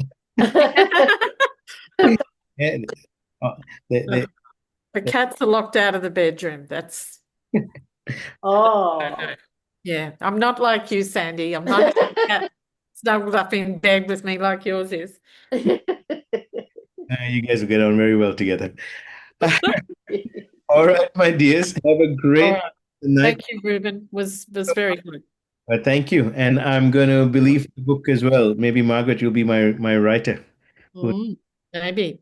And, The cats are locked out of the bedroom. That's Oh. Yeah, I'm not like you, Sandy. I'm not a cat snuggled up in bed with me like yours is. you guys will get on very well together. All right, my dears. Have a great night. Thank you, Ruben. Was very good. Thank you. And I'm going to believe the book as well. Maybe Margaret, you'll be my writer. Maybe.